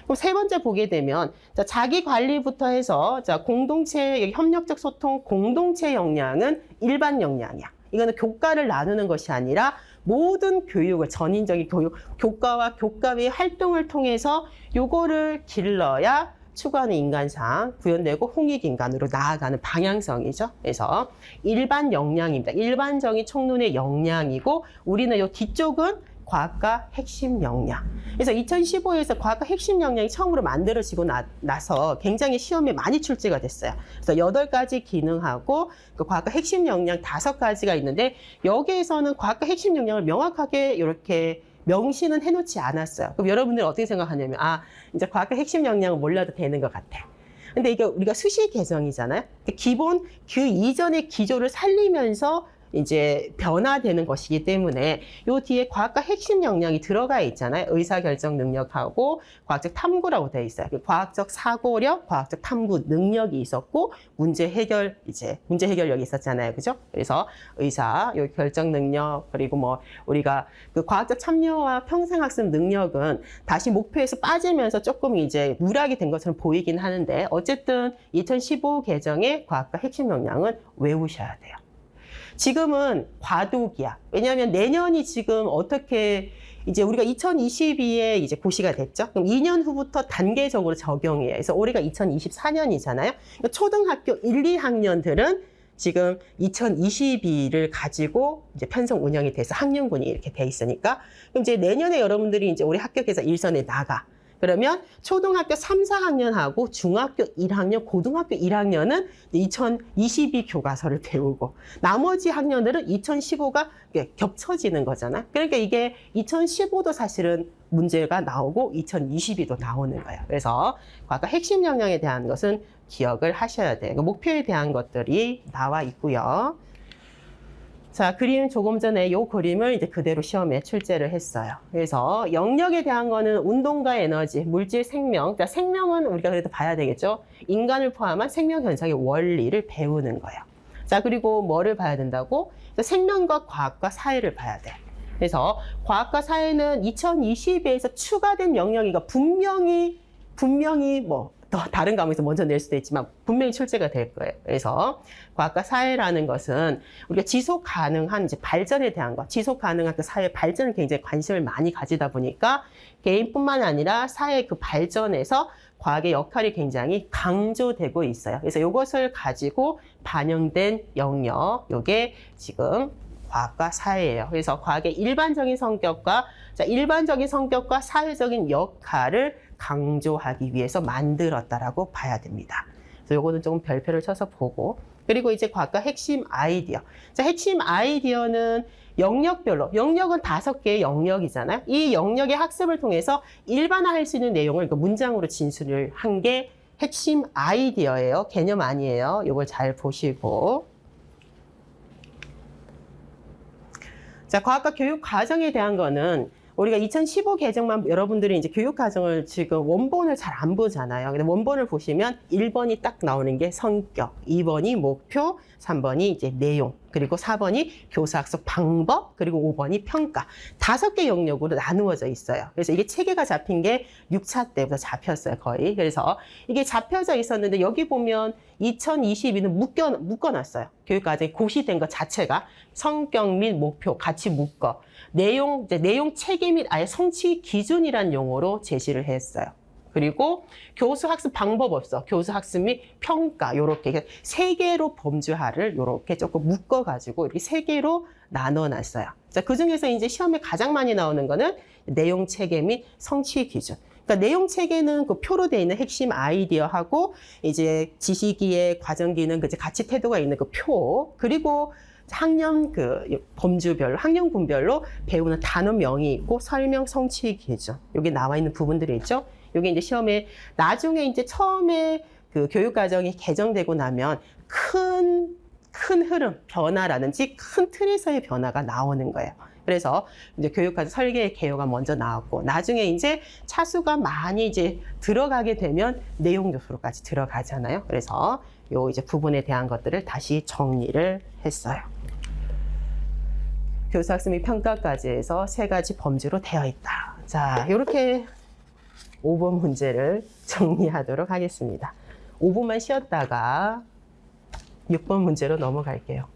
그럼 3번째 보게 되면 자기 관리부터 해서 공동체 협력적 소통 공동체 역량은 일반 역량이야. 이거는 교과를 나누는 것이 아니라 모든 교육을 전인적인 교육, 교과와 교과의 활동을 통해서 요거를 길러야 추구하는 인간상 구현되고 홍익인간으로 나아가는 방향성이죠. 그래서 일반 역량입니다. 일반적인 총론의 역량이고 우리는 요 뒤쪽은 과학과 핵심 역량. 그래서 2015에서 과학과 핵심 역량이 처음으로 만들어지고 나서 굉장히 시험에 많이 출제가 됐어요. 그래서 8가지 기능하고 그 과학과 핵심 역량 5가지가 있는데 여기에서는 과학과 핵심 역량을 명확하게 이렇게 명시는 해놓지 않았어요. 그럼 여러분들은 어떻게 생각하냐면 이제 과학과 핵심 역량을 몰라도 되는 것 같아. 근데 이게 우리가 수시 개정이잖아요. 기본 그 이전의 기조를 살리면서 이제 변화되는 것이기 때문에 요 뒤에 과학과 핵심 역량이 들어가 있잖아요. 의사결정 능력하고 과학적 탐구라고 되어 있어요. 과학적 사고력, 과학적 탐구 능력이 있었고 문제 해결력이 있었잖아요. 그죠? 그래서 의사, 요 결정 능력, 그리고 뭐 우리가 그 과학적 참여와 평생학습 능력은 다시 목표에서 빠지면서 조금 이제 누락이 된 것처럼 보이긴 하는데 어쨌든 2015 개정의 과학과 핵심 역량은 외우셔야 돼요. 지금은 과도기야. 왜냐하면 내년이 지금 어떻게 이제 우리가 2022에 이제 고시가 됐죠. 그럼 2년 후부터 단계적으로 적용이에요. 그래서 올해가 2024년이잖아요. 그러니까 초등학교 1, 2학년들은 지금 2022를 가지고 이제 편성 운영이 돼서 학년군이 이렇게 돼 있으니까 그럼 이제 내년에 여러분들이 이제 우리 합격해서 일선에 나가. 그러면 초등학교 3, 4학년하고 중학교 1학년, 고등학교 1학년은 2022 교과서를 배우고 나머지 학년들은 2015가 겹쳐지는 거잖아. 그러니까 이게 2015도 사실은 문제가 나오고 2022도 나오는 거예요. 그래서 과거 핵심 역량에 대한 것은 기억을 하셔야 돼요. 목표에 대한 것들이 나와 있고요. 자, 그림 조금 전에 이 그림을 이제 그대로 시험에 출제를 했어요. 그래서 영역에 대한 거는 운동과 에너지, 물질, 생명. 그러니까 생명은 우리가 그래도 봐야 되겠죠. 인간을 포함한 생명 현상의 원리를 배우는 거예요. 자, 그리고 뭐를 봐야 된다고? 생명과 과학과 사회를 봐야 돼. 그래서 과학과 사회는 2022에서 추가된 영역이가 분명히 뭐 더 다른 과목에서 먼저 낼 수도 있지만 분명히 출제가 될 거예요. 그래서 과학과 사회라는 것은 우리가 지속 가능한 이제 발전에 대한 것, 지속 가능한 그 사회 발전을 굉장히 관심을 많이 가지다 보니까 개인뿐만 아니라 사회 그 발전에서 과학의 역할이 굉장히 강조되고 있어요. 그래서 이것을 가지고 반영된 영역, 요게 지금 과학과 사회예요. 그래서 과학의 일반적인 성격과 사회적인 역할을 강조하기 위해서 만들었다라고 봐야 됩니다. 그래서 요거는 조금 별표를 쳐서 보고, 그리고 이제 과학과 핵심 아이디어. 자, 핵심 아이디어는 영역별로, 영역은 5개의 영역이잖아요. 이 영역의 학습을 통해서 일반화할 수 있는 내용을 문장으로 진술을 한 게 핵심 아이디어예요. 개념 아니에요. 요걸 잘 보시고. 자, 과학과 교육 과정에 대한 거는 우리가 2015 개정만 여러분들이 이제 교육 과정을 지금 원본을 잘 안 보잖아요. 근데 원본을 보시면 1번이 딱 나오는 게 성격, 2번이 목표, 3번이 이제 내용, 그리고 4번이 교사학습 방법, 그리고 5번이 평가. 5개 영역으로 나누어져 있어요. 그래서 이게 체계가 잡힌 게 6차 때부터 잡혔어요, 거의. 그래서 이게 잡혀져 있었는데 여기 보면 2022는 묶어놨어요. 교육과정이 고시된 것 자체가 성격 및 목표 같이 묶어. 내용 체계 및 아예 성취 기준이라는 용어로 제시를 했어요. 그리고 교수 학습 방법 없어. 교수 학습 및 평가 요렇게 3개로 범주화를 요렇게 조금 묶어가지고 이렇게 3개로 나눠놨어요. 자, 그 중에서 이제 시험에 가장 많이 나오는 거는 내용 체계 및 성취 기준. 그러니까 내용 체계는 그 표로 되어 있는 핵심 아이디어하고 이제 지식이의 과정기는 그 가치 태도가 있는 그 표, 그리고 학년 학년군별로 배우는 단어명이 있고 설명 성취 기준. 여기 나와 있는 부분들이 있죠. 여기 이제 시험에 나중에 이제 처음에 그 교육 과정이 개정되고 나면 큰 흐름, 변화라든지 큰 틀에서의 변화가 나오는 거예요. 그래서 이제 교육과정 설계의 개요가 먼저 나왔고, 나중에 이제 차수가 많이 이제 들어가게 되면 내용 요소로까지 들어가잖아요. 그래서 요 이제 부분에 대한 것들을 다시 정리를 했어요. 교사학습 및 평가까지 해서 3가지 범주로 되어 있다. 자, 이렇게 5번 문제를 정리하도록 하겠습니다. 5분만 쉬었다가 6번 문제로 넘어갈게요.